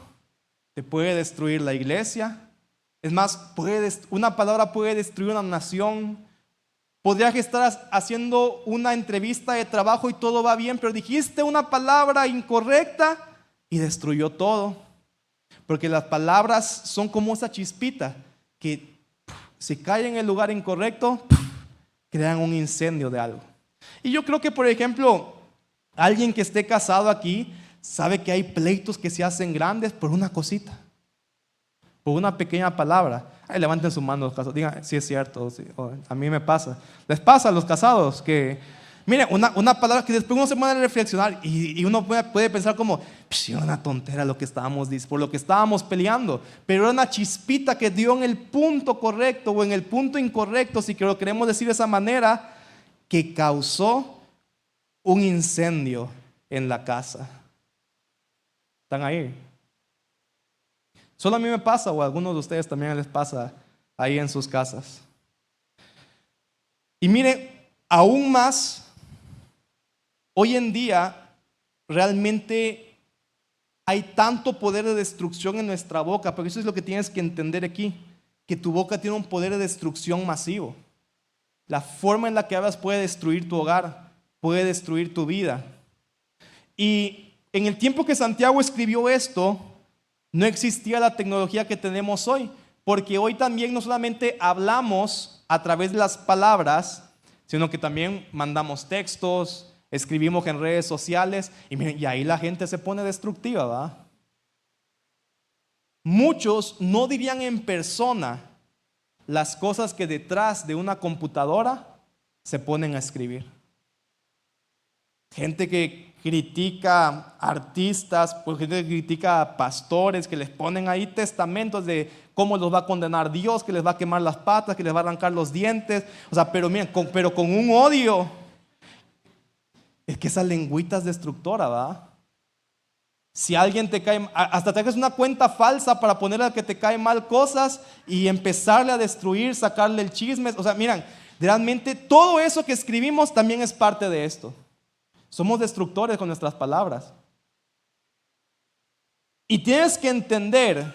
te puede destruir la iglesia. Es más, una palabra puede destruir una nación. Podrías estar haciendo una entrevista de trabajo y todo va bien, pero dijiste una palabra incorrecta y destruyó todo. Porque las palabras son como esa chispita que si cae en el lugar incorrecto, crean un incendio de algo. Y yo creo que, por ejemplo, alguien que esté casado aquí sabe que hay pleitos que se hacen grandes por una cosita, por una pequeña palabra. Ay, levanten su mano los casados, digan si es cierto, sí, a mí me pasa. Les pasa a los casados que, miren, una palabra que después uno se pone a reflexionar y uno puede pensar como, era una tontera por lo que estábamos peleando, pero era una chispita que dio en el punto correcto o en el punto incorrecto, si lo queremos decir de esa manera, que causó un incendio en la casa. ¿Están ahí? Solo a mí me pasa, o a algunos de ustedes también les pasa ahí en sus casas. Y mire, aún más, hoy en día realmente hay tanto poder de destrucción en nuestra boca, porque eso es lo que tienes que entender aquí, que tu boca tiene un poder de destrucción masivo. La forma en la que hablas puede destruir tu hogar, puede destruir tu vida. Y en el tiempo que Santiago escribió esto, no existía la tecnología que tenemos hoy, porque hoy también no solamente hablamos a través de las palabras, sino que también mandamos textos, escribimos en redes sociales, y miren, y ahí la gente se pone destructiva, ¿va? Muchos no dirían en persona las cosas que detrás de una computadora se ponen a escribir. Gente que critica artistas, pues gente que critica pastores, que les ponen ahí testamentos de cómo los va a condenar Dios, que les va a quemar las patas, que les va a arrancar los dientes. O sea, pero miren, pero con un odio. Es que esa lengüita es destructora, ¿va? Si alguien te cae, hasta te haces una cuenta falsa para ponerle a que te caen mal cosas y empezarle a destruir, sacarle el chisme. O sea, miren, realmente todo eso que escribimos también es parte de esto. Somos destructores con nuestras palabras. Y tienes que entender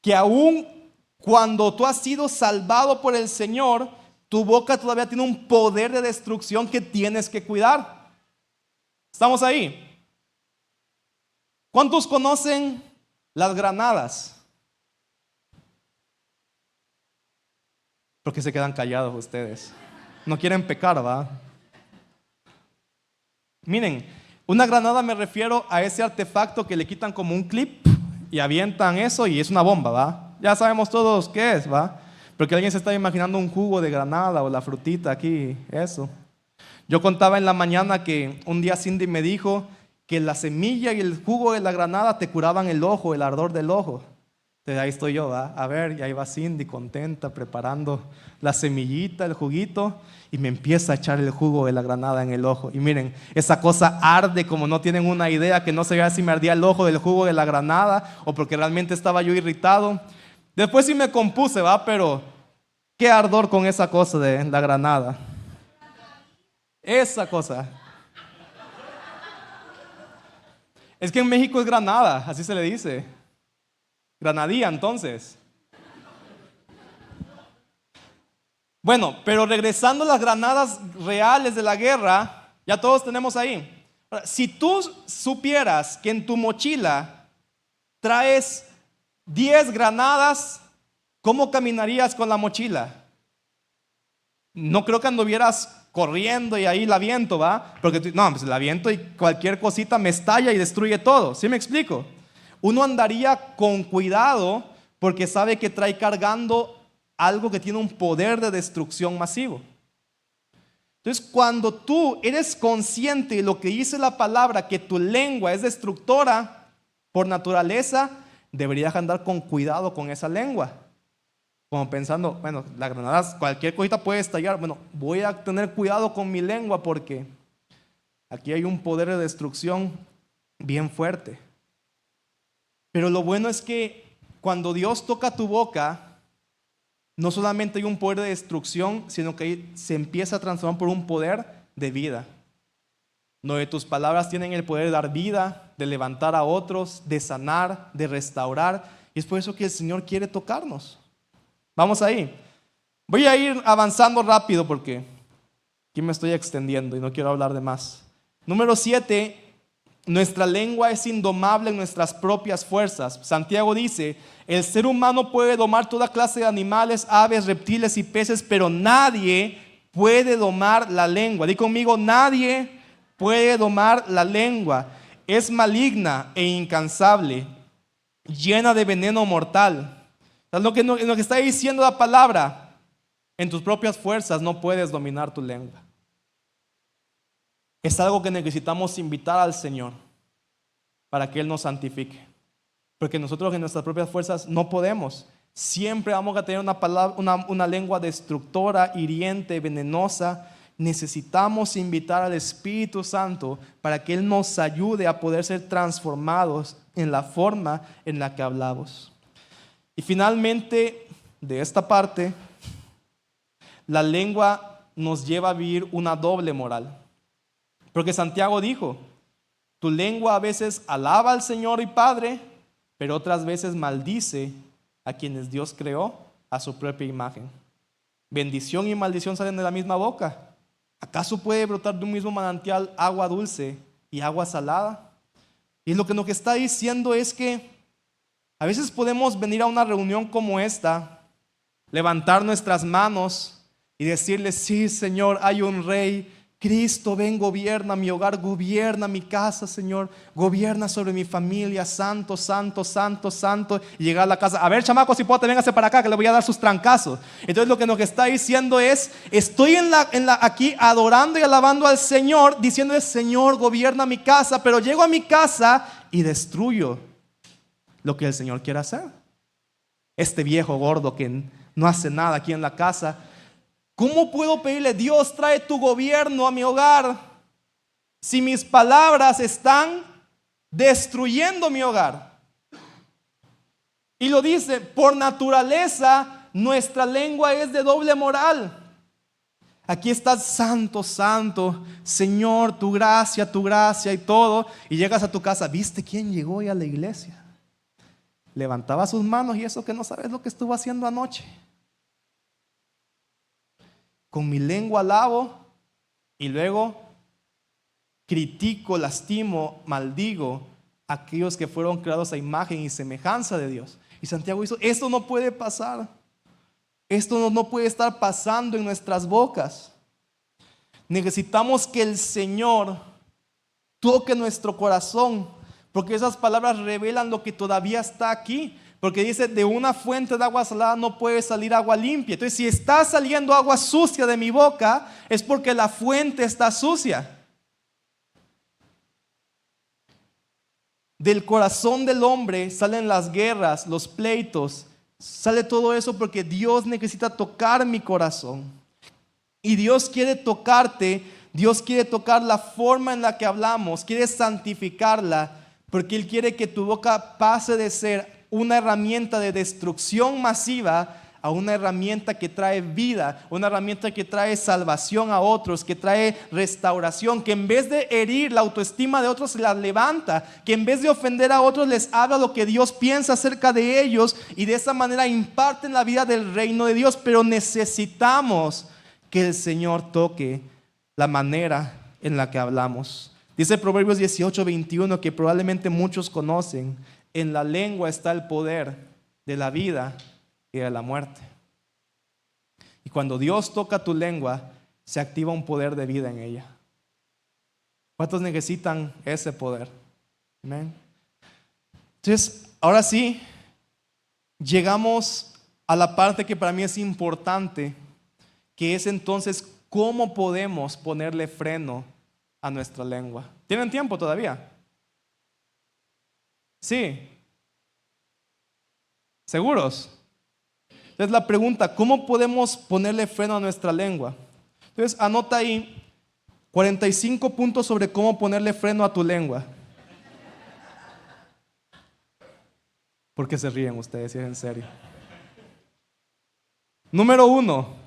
que aún cuando tú has sido salvado por el Señor, tu boca todavía tiene un poder de destrucción que tienes que cuidar. ¿Estamos ahí? ¿Cuántos conocen las granadas? ¿Por qué se quedan callados ustedes? No quieren pecar, ¿va? Miren, una granada me refiero a ese artefacto que le quitan como un clip y avientan eso y es una bomba, ¿va? Ya sabemos todos qué es, ¿va? Porque alguien se está imaginando un jugo de granada o la frutita aquí, eso. Yo contaba en la mañana que un día Cindy me dijo que la semilla y el jugo de la granada te curaban el ojo, el ardor del ojo. Entonces ahí estoy yo, ¿va? A ver, y ahí va Cindy contenta preparando la semillita, el juguito, y me empieza a echar el jugo de la granada en el ojo. Y miren, esa cosa arde como no tienen una idea, que no sabía si me ardía el ojo del jugo de la granada o porque realmente estaba yo irritado. Después sí me compuse, ¿va? Pero qué ardor con esa cosa de la granada. Esa cosa. Es que en México es granada, así se le dice. Granadilla, entonces. Bueno, pero regresando a las granadas reales de la guerra, Ya todos tenemos ahí. Ahora, si tú supieras que en tu mochila traes 10 granadas, ¿cómo caminarías con la mochila? No creo que anduvieras corriendo y ahí la viento, ¿va? Porque no, pues la viento y cualquier cosita me estalla y destruye todo. ¿Sí me explico? Uno andaría con cuidado porque sabe que trae cargando algo que tiene un poder de destrucción masivo. Entonces, cuando tú eres consciente de lo que dice la palabra, que tu lengua es destructora por naturaleza, deberías andar con cuidado con esa lengua. Como pensando, bueno, la granada, cualquier cosita puede estallar. Bueno, voy a tener cuidado con mi lengua porque aquí hay un poder de destrucción bien fuerte. Pero lo bueno es que cuando Dios toca tu boca, no solamente hay un poder de destrucción, sino que se empieza a transformar por un poder de vida. Donde tus palabras tienen el poder de dar vida, de levantar a otros, de sanar, de restaurar. Y es por eso que el Señor quiere tocarnos. Vamos ahí. Voy a ir avanzando rápido porque aquí me estoy extendiendo y no quiero hablar de más. Número 7. Nuestra lengua es indomable en nuestras propias fuerzas. Santiago dice, el ser humano puede domar toda clase de animales, aves, reptiles y peces, pero nadie puede domar la lengua. Di conmigo, nadie puede domar la lengua. Es maligna e incansable, llena de veneno mortal. Lo que está diciendo la palabra, en tus propias fuerzas no puedes dominar tu lengua. Es algo que necesitamos invitar al Señor para que Él nos santifique. Porque nosotros en nuestras propias fuerzas no podemos. Siempre vamos a tener una lengua destructora, hiriente, venenosa. Necesitamos invitar al Espíritu Santo para que Él nos ayude a poder ser transformados en la forma en la que hablamos. Y finalmente, de esta parte, la lengua nos lleva a vivir una doble moral. Porque Santiago dijo, tu lengua a veces alaba al Señor y Padre, pero otras veces maldice a quienes Dios creó a su propia imagen. Bendición y maldición salen de la misma boca. ¿Acaso puede brotar de un mismo manantial agua dulce y agua salada? Y lo que nos está diciendo es que a veces podemos venir a una reunión como esta, levantar nuestras manos y decirle, sí, Señor, hay un rey, Cristo, ven, gobierna mi hogar, gobierna mi casa, Señor, gobierna sobre mi familia, santo, santo, santo, santo, y llegar a la casa, a ver, chamacos, si puedo, véngase para acá, que le voy a dar sus trancazos. Entonces lo que nos está diciendo es, estoy aquí adorando y alabando al Señor, diciendo, Señor, gobierna mi casa, pero llego a mi casa y destruyo lo que el Señor quiere hacer. Este viejo gordo que no hace nada aquí en la casa, ¿cómo puedo pedirle, Dios, trae tu gobierno a mi hogar si mis palabras están destruyendo mi hogar? Y lo dice, por naturaleza nuestra lengua es de doble moral. Aquí estás santo, santo, Señor, tu gracia y todo. Y llegas a tu casa, ¿viste quién llegó hoy a la iglesia? Levantaba sus manos y eso que no sabes lo que estuvo haciendo anoche. Con mi lengua alabo y luego critico, lastimo, maldigo a aquellos que fueron creados a imagen y semejanza de Dios. Y Santiago dijo, esto no puede pasar. Esto no puede estar pasando en nuestras bocas. Necesitamos que el Señor toque nuestro corazón, porque esas palabras revelan lo que todavía está aquí. Porque dice, de una fuente de agua salada no puede salir agua limpia. Entonces, si está saliendo agua sucia de mi boca, es porque la fuente está sucia. Del corazón del hombre salen las guerras, los pleitos. Sale todo eso porque Dios necesita tocar mi corazón. Y Dios quiere tocarte. Dios quiere tocar la forma en la que hablamos. Quiere santificarla. Porque Él quiere que tu boca pase de ser una herramienta de destrucción masiva a una herramienta que trae vida, una herramienta que trae salvación a otros, que trae restauración, que en vez de herir la autoestima de otros la levanta, que en vez de ofender a otros les habla lo que Dios piensa acerca de ellos y de esa manera imparten la vida del reino de Dios. Pero necesitamos que el Señor toque la manera en la que hablamos. Dice Proverbios 18:21, que probablemente muchos conocen: en la lengua está el poder de la vida y de la muerte. Y cuando Dios toca tu lengua, se activa un poder de vida en ella. ¿Cuántos necesitan ese poder? Amén. Entonces, ahora sí, llegamos a la parte que para mí es importante, que es entonces cómo podemos ponerle freno a nuestra lengua. ¿Tienen tiempo todavía? Sí. ¿Seguros? Entonces la pregunta: ¿cómo podemos ponerle freno a nuestra lengua? Entonces anota ahí 45 puntos sobre cómo ponerle freno a tu lengua. ¿Por qué se ríen ustedes, si es en serio? Número 1.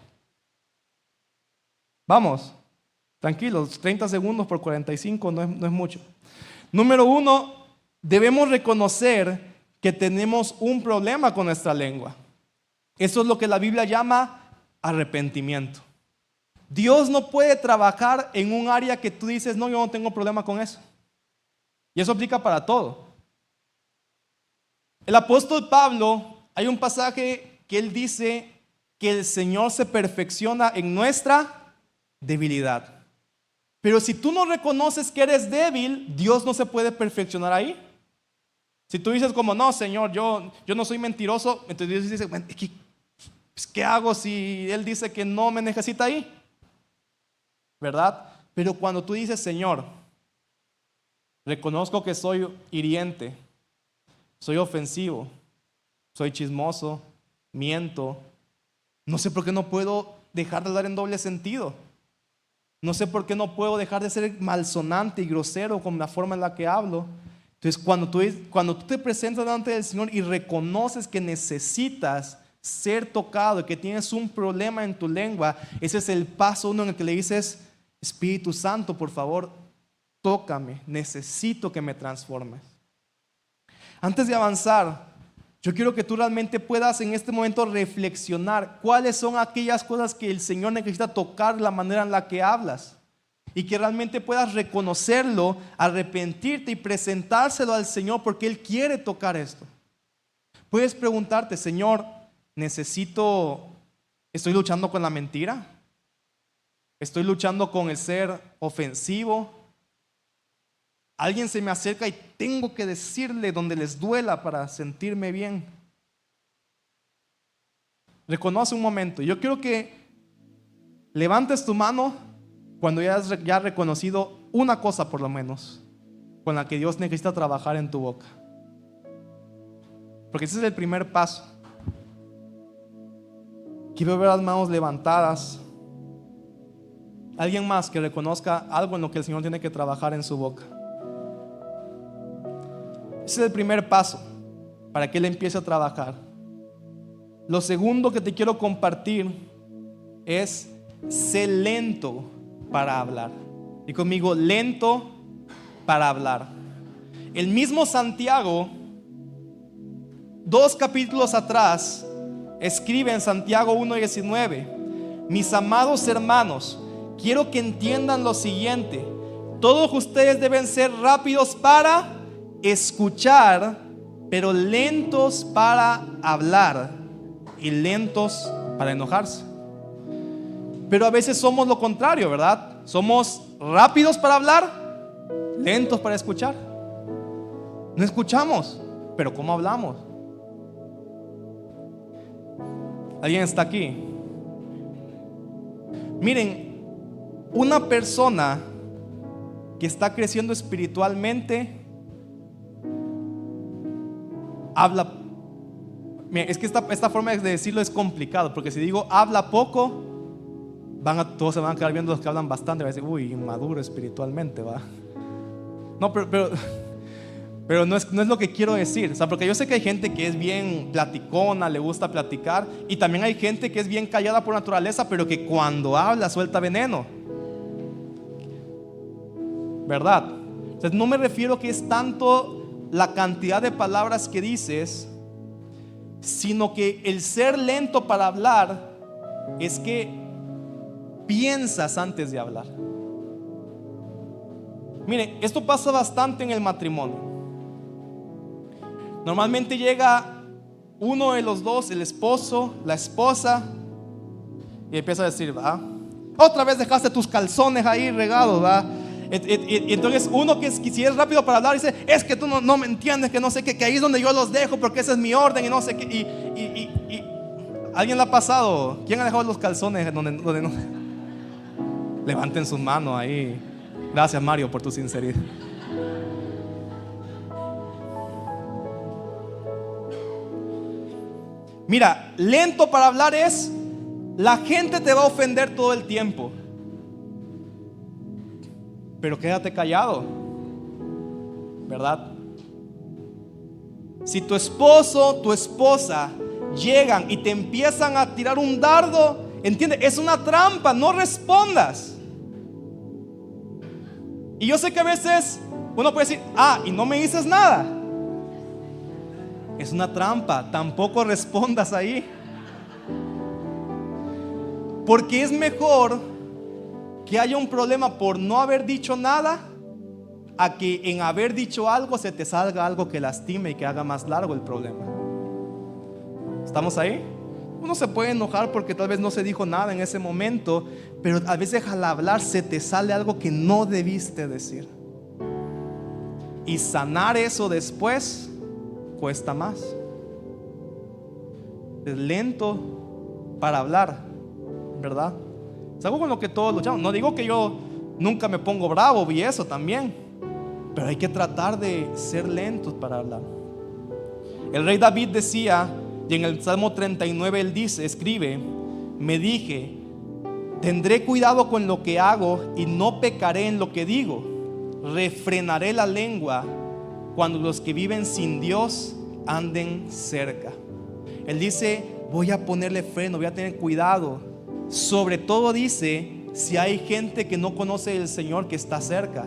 Vamos, tranquilos, 30 segundos por 45 no es mucho. Número 1, debemos reconocer que tenemos un problema con nuestra lengua. Eso es lo que la Biblia llama arrepentimiento. Dios no puede trabajar en un área que tú dices: no, yo no tengo problema con eso. Y eso aplica para todo. El apóstol Pablo, hay un pasaje que él dice que el Señor se perfecciona en nuestra debilidad. Pero si tú no reconoces que eres débil, Dios no se puede perfeccionar ahí. Si tú dices como: no, Señor, yo no soy mentiroso, entonces Dios dice: bueno, ¿qué hago si Él dice que no me necesita ahí? ¿Verdad? Pero cuando tú dices: Señor, reconozco que soy hiriente, soy ofensivo, soy chismoso, miento, no sé por qué no puedo dejar de hablar en doble sentido, no sé por qué no puedo dejar de ser malsonante y grosero con la forma en la que hablo. Entonces cuando tú te presentas delante del Señor y reconoces que necesitas ser tocado, que tienes un problema en tu lengua, ese es el paso 1 en el que le dices: Espíritu Santo, por favor, tócame, necesito que me transformes. Antes de avanzar, yo quiero que tú realmente puedas en este momento reflexionar cuáles son aquellas cosas que el Señor necesita tocar, la manera en la que hablas, y que realmente puedas reconocerlo, arrepentirte y presentárselo al Señor, porque Él quiere tocar esto. Puedes preguntarte: Señor, ¿estoy luchando con la mentira? ¿Estoy luchando con el ser ofensivo? Alguien se me acerca y tengo que decirle donde les duela para sentirme bien. Reconoce un momento. Yo quiero que levantes tu mano cuando ya has reconocido una cosa, por lo menos, con la que Dios necesita trabajar en tu boca. Porque ese es el primer paso. Quiero ver las manos levantadas. Alguien más que reconozca algo en lo que el Señor tiene que trabajar en su boca. Ese es el primer paso para que Él empiece a trabajar. Lo segundo que te quiero compartir es: sé lento para hablar. Y conmigo: lento para hablar. El mismo Santiago, 2 capítulos atrás, escribe en Santiago 1:19: mis amados hermanos, quiero que entiendan lo siguiente: todos ustedes deben ser rápidos para escuchar, pero lentos para hablar y lentos para enojarse. Pero a veces somos lo contrario, ¿verdad? Somos rápidos para hablar, lentos para escuchar. No escuchamos, pero ¿cómo hablamos? ¿Alguien está aquí? Miren, una persona que está creciendo espiritualmente habla. Miren, es que esta forma de decirlo es complicado, porque si digo habla poco, todos se van a quedar viendo los que hablan bastante, van a decir: uy, inmaduro espiritualmente, va. No, pero no es lo que quiero decir. O sea, porque yo sé que hay gente que es bien platicona, le gusta platicar, y también hay gente que es bien callada por naturaleza, pero que cuando habla suelta veneno, ¿verdad? Entonces no me refiero que es tanto la cantidad de palabras que dices, sino que el ser lento para hablar es que piensas antes de hablar. Mire, esto pasa bastante en el matrimonio. Normalmente llega uno de los dos, el esposo, la esposa, y empieza a decir, va, otra vez dejaste tus calzones ahí regados, va. Y entonces uno que si es rápido para hablar dice, es que tú no me entiendes, que no sé qué, que ahí es donde yo los dejo porque ese es mi orden y no sé qué. Y ¿alguien le ha pasado? ¿Quién ha dejado los calzones donde no? Levanten sus manos ahí. Gracias, Mario, por tu sinceridad. Mira, lento para hablar es, la gente te va a ofender todo el tiempo, pero quédate callado, ¿verdad? Si tu esposo, tu esposa llegan y te empiezan a tirar un dardo, entiende, es una trampa, no respondas. Y yo sé que a veces uno puede decir, y no me dices nada. Es una trampa, tampoco respondas ahí. Porque es mejor que haya un problema por no haber dicho nada, a que en haber dicho algo se te salga algo que lastime y que haga más largo el problema. ¿Estamos ahí? Uno se puede enojar porque tal vez no se dijo nada en ese momento, pero a veces al hablar se te sale algo que no debiste decir. Y sanar eso después cuesta más. Es lento para hablar, ¿verdad? Es algo con lo que todos luchamos. No digo que yo nunca me pongo bravo y eso también, pero hay que tratar de ser lentos para hablar. El rey David decía, y en el Salmo 39 él dice, escribe, me dije, tendré cuidado con lo que hago y no pecaré en lo que digo. Refrenaré la lengua cuando los que viven sin Dios anden cerca. Él dice, voy a ponerle freno, voy a tener cuidado. Sobre todo dice, si hay gente que no conoce el Señor que está cerca.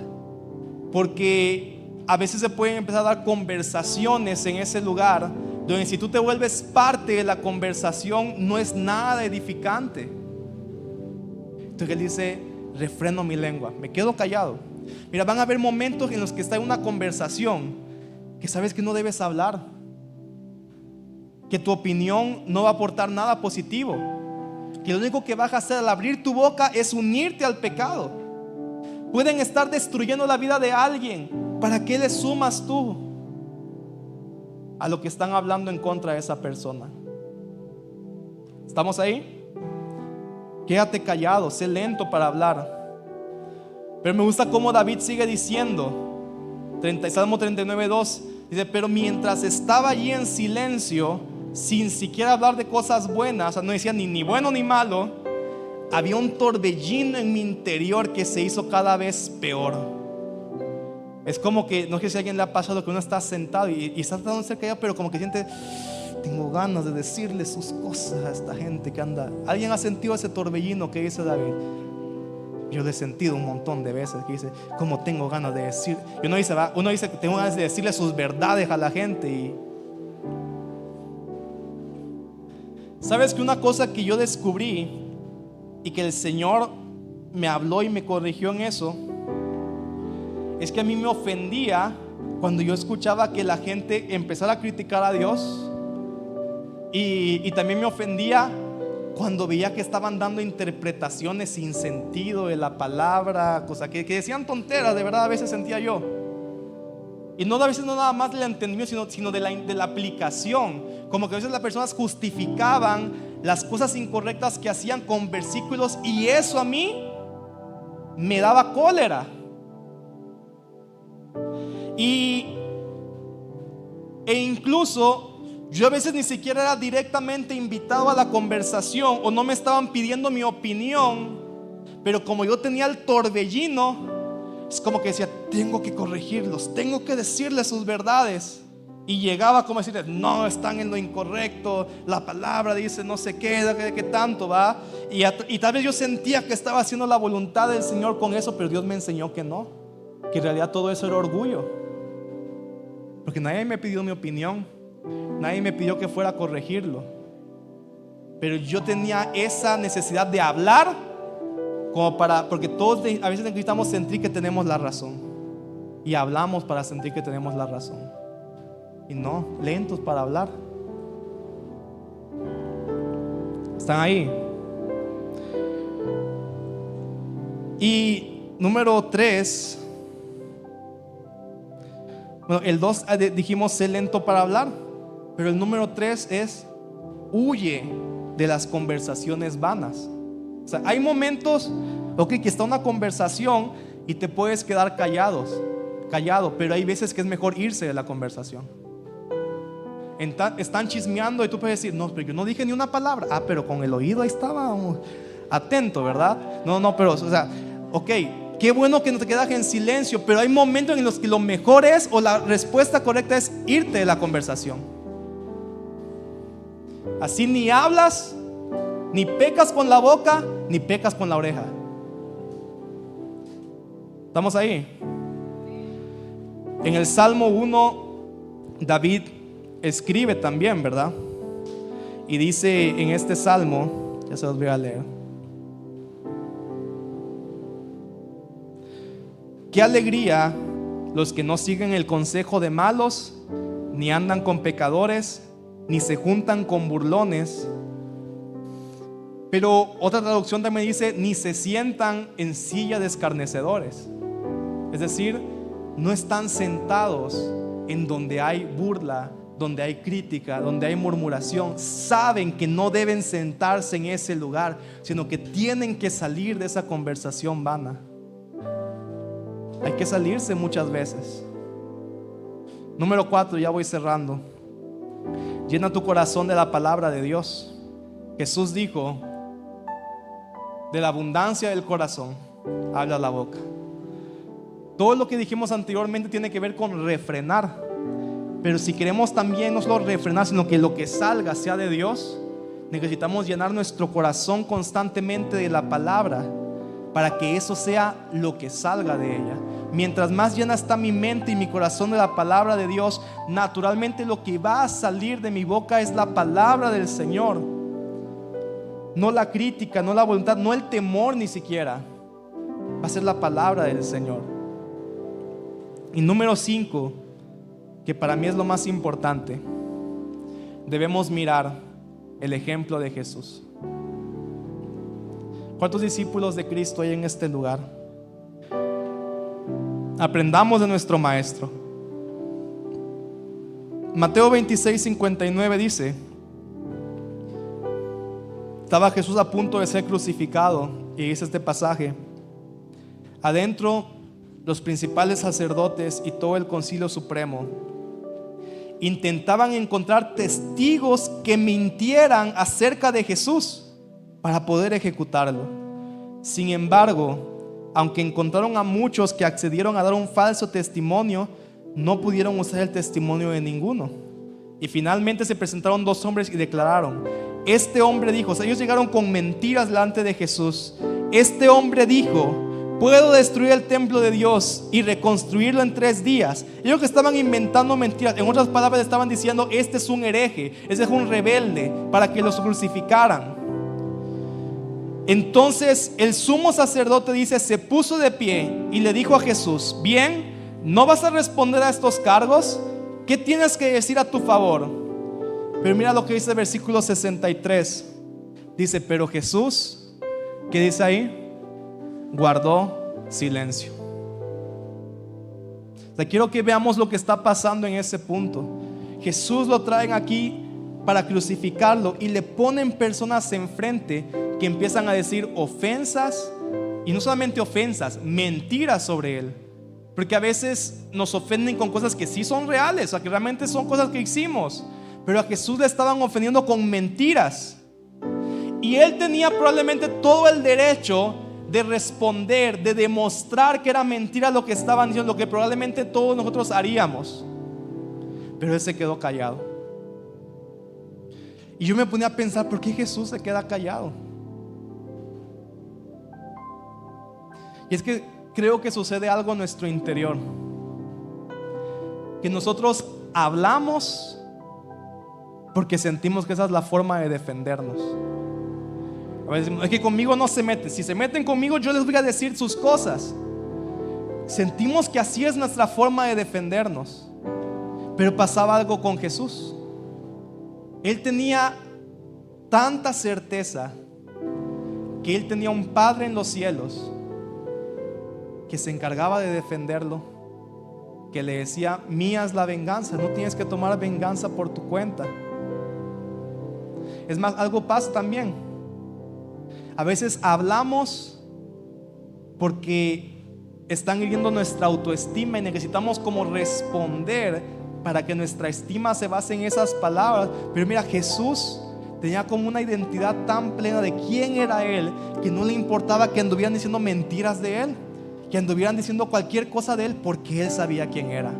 Porque a veces se pueden empezar a dar conversaciones en ese lugar donde si tú te vuelves parte de la conversación no es nada edificante. Entonces él dice, refreno mi lengua, me quedo callado. Mira, van a haber momentos en los que está en una conversación que sabes que no debes hablar, que tu opinión no va a aportar nada positivo, que lo único que vas a hacer al abrir tu boca es unirte al pecado. Pueden estar destruyendo la vida de alguien. ¿Para qué le sumas tú a lo que están hablando en contra de esa persona? ¿Estamos ahí? Quédate callado, sé lento para hablar. Pero me gusta cómo David sigue diciendo, Salmo 39:2, dice, pero mientras estaba allí en silencio, sin siquiera hablar de cosas buenas, o sea, no decía ni bueno ni malo, había un torbellino en mi interior que se hizo cada vez peor. Es como que, no sé si a alguien le ha pasado que uno está sentado y está tratando de ser callado, pero como que siente, tengo ganas de decirle sus cosas a esta gente que anda. ¿Alguien ha sentido ese torbellino que dice David? Yo lo he sentido un montón de veces, que dice, como tengo ganas de decir. Y uno dice que tengo ganas de decirle sus verdades a la gente. Y sabes que una cosa que yo descubrí y que el Señor me habló y me corrigió en eso, es que a mí me ofendía cuando yo escuchaba que la gente empezara a criticar a Dios, y también me ofendía cuando veía que estaban dando interpretaciones sin sentido de la palabra, cosas que decían tonteras, de verdad a veces sentía yo. Y no a veces no nada más del entendimiento, sino de la aplicación. Como que a veces las personas justificaban las cosas incorrectas que hacían con versículos, y eso a mí me daba cólera. E incluso yo a veces ni siquiera era directamente invitado a la conversación, o no me estaban pidiendo mi opinión, pero como yo tenía el torbellino, es como que decía, tengo que corregirlos, tengo que decirles sus verdades. Y llegaba como a decirles, no, están en lo incorrecto, la palabra dice no sé qué tanto, va. Y tal vez yo sentía que estaba haciendo la voluntad del Señor con eso, pero Dios me enseñó que no, que en realidad todo eso era orgullo. Porque nadie me pidió mi opinión, nadie me pidió que fuera a corregirlo, pero yo tenía esa necesidad de hablar, porque todos a veces necesitamos sentir que tenemos la razón. y hablamos para sentir que tenemos la razón. Y no, lentos para hablar. ¿Están ahí? Y número 3, bueno, el 2 dijimos sé lento para hablar, pero el número 3 es huye de las conversaciones vanas. O sea, hay momentos, que está una conversación y te puedes quedar callado, pero hay veces que es mejor irse de la conversación. Están chismeando y tú puedes decir, no, pero yo no dije ni una palabra. Pero con el oído ahí estaba atento, ¿verdad? No, pero, o sea, qué bueno que no te quedas en silencio, pero hay momentos en los que lo mejor es, o la respuesta correcta es irte de la conversación. Así ni hablas, ni pecas con la boca, ni pecas con la oreja. ¿Estamos ahí? En el Salmo 1, David escribe también, ¿verdad? Y dice en este salmo, ya se los voy a leer: qué alegría los que no siguen el consejo de malos, ni andan con pecadores, ni se juntan con burlones. Pero otra traducción también dice, ni se sientan en silla de escarnecedores. Es decir, no están sentados en donde hay burla, donde hay crítica, donde hay murmuración. Saben que no deben sentarse en ese lugar, sino que tienen que salir de esa conversación vana. Hay que salirse muchas veces. Número 4, ya voy cerrando. Llena tu corazón de la palabra de Dios. Jesús dijo, de la abundancia del corazón habla la boca. Todo lo que dijimos anteriormente tiene que ver con refrenar. Pero si queremos también no solo refrenar, sino que lo que salga sea de Dios, necesitamos llenar nuestro corazón constantemente de la palabra, para que eso sea lo que salga de ella. Mientras más llena está mi mente y mi corazón de la palabra de Dios, naturalmente lo que va a salir de mi boca es la palabra del Señor. No la crítica, no la voluntad, no el temor ni siquiera. Va a ser la palabra del Señor. Y número 5, que para mí es lo más importante, debemos mirar el ejemplo de Jesús. ¿Cuántos discípulos de Cristo hay en este lugar? Aprendamos de nuestro Maestro. Mateo 26:59 dice: estaba Jesús a punto de ser crucificado, y dice este pasaje: adentro los principales sacerdotes y todo el concilio supremo intentaban encontrar testigos que mintieran acerca de Jesús para poder ejecutarlo. Sin embargo, aunque encontraron a muchos que accedieron a dar un falso testimonio, no pudieron usar el testimonio de ninguno. Y finalmente se presentaron 2 hombres y declararon: este hombre dijo, o sea, ellos llegaron con mentiras delante de Jesús. Este hombre dijo: puedo destruir el templo de Dios y reconstruirlo en 3 días. Ellos que estaban inventando mentiras, en otras palabras estaban diciendo: este es un hereje, este es un rebelde, para que los crucificaran. Entonces el sumo sacerdote, dice, se puso de pie y le dijo a Jesús: bien, ¿no vas a responder a estos cargos? ¿Qué tienes que decir a tu favor? Pero mira lo que dice el versículo 63. Dice: pero Jesús, ¿qué dice ahí? Guardó silencio. O sea, quiero que veamos lo que está pasando en ese punto. Jesús lo traen aquí para crucificarlo y le ponen personas enfrente que empiezan a decir ofensas, y no solamente ofensas, mentiras sobre él. Porque a veces nos ofenden con cosas que sí son reales, o sea, que realmente son cosas que hicimos, pero a Jesús le estaban ofendiendo con mentiras. Y él tenía probablemente todo el derecho de responder, de demostrar que era mentira lo que estaban diciendo, lo que probablemente todos nosotros haríamos. Pero él se quedó callado. Y yo me ponía a pensar, ¿por qué Jesús se queda callado? Y es que creo que sucede algo en nuestro interior, que nosotros hablamos porque sentimos que esa es la forma de defendernos. A veces decimos: es que conmigo no se meten. Si se meten conmigo, yo les voy a decir sus cosas. Sentimos que así es nuestra forma de defendernos. Pero pasaba algo con Jesús. Él tenía tanta certeza que él tenía un Padre en los cielos que se encargaba de defenderlo, que le decía: mía es la venganza, no tienes que tomar venganza por tu cuenta. Es más, algo pasa también. A veces hablamos porque están hiriendo nuestra autoestima y necesitamos como responder para que nuestra estima se base en esas palabras. Pero mira, Jesús tenía como una identidad tan plena de quién era Él, que no le importaba que anduvieran diciendo mentiras de Él, que anduvieran diciendo cualquier cosa de Él, porque Él sabía quién era.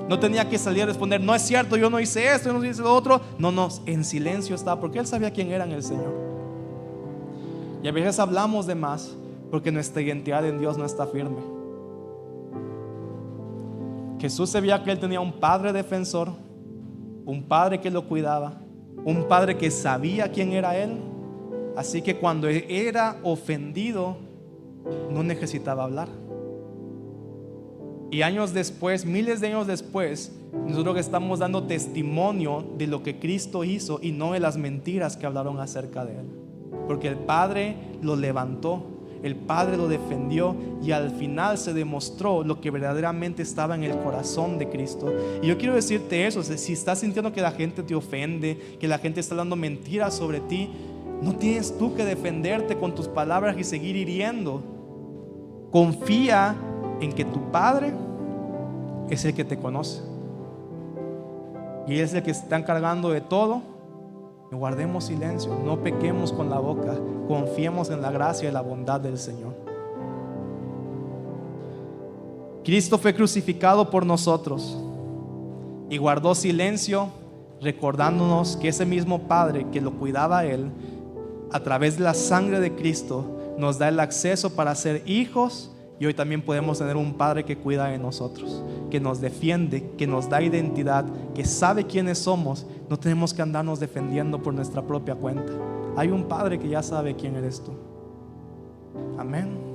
No tenía que salir a responder: no es cierto, yo no hice esto, yo no hice lo otro. No, en silencio estaba, porque Él sabía quién era en el Señor. Y a veces hablamos de más porque nuestra identidad en Dios no está firme. Jesús sabía que Él tenía un Padre defensor, un Padre que lo cuidaba, un Padre que sabía quién era Él. Así que cuando era ofendido, no necesitaba hablar. Y años después, miles de años después, nosotros estamos dando testimonio de lo que Cristo hizo y no de las mentiras que hablaron acerca de Él. Porque el Padre lo levantó, el Padre lo defendió, y al final se demostró lo que verdaderamente estaba en el corazón de Cristo. Y yo quiero decirte eso: si estás sintiendo que la gente te ofende, que la gente está dando mentiras sobre ti, no tienes tú que defenderte con tus palabras y seguir hiriendo. Confía en que tu Padre es el que te conoce y es el que se está encargando de todo. Y guardemos silencio, no pequemos con la boca, confiemos en la gracia y la bondad del Señor. Cristo fue crucificado por nosotros y guardó silencio, recordándonos que ese mismo Padre que lo cuidaba a Él, a través de la sangre de Cristo, nos da el acceso para ser hijos. Y hoy también podemos tener un Padre que cuida de nosotros, que nos defiende, que nos da identidad, que sabe quiénes somos. No tenemos que andarnos defendiendo por nuestra propia cuenta. Hay un Padre que ya sabe quién eres tú. Amén.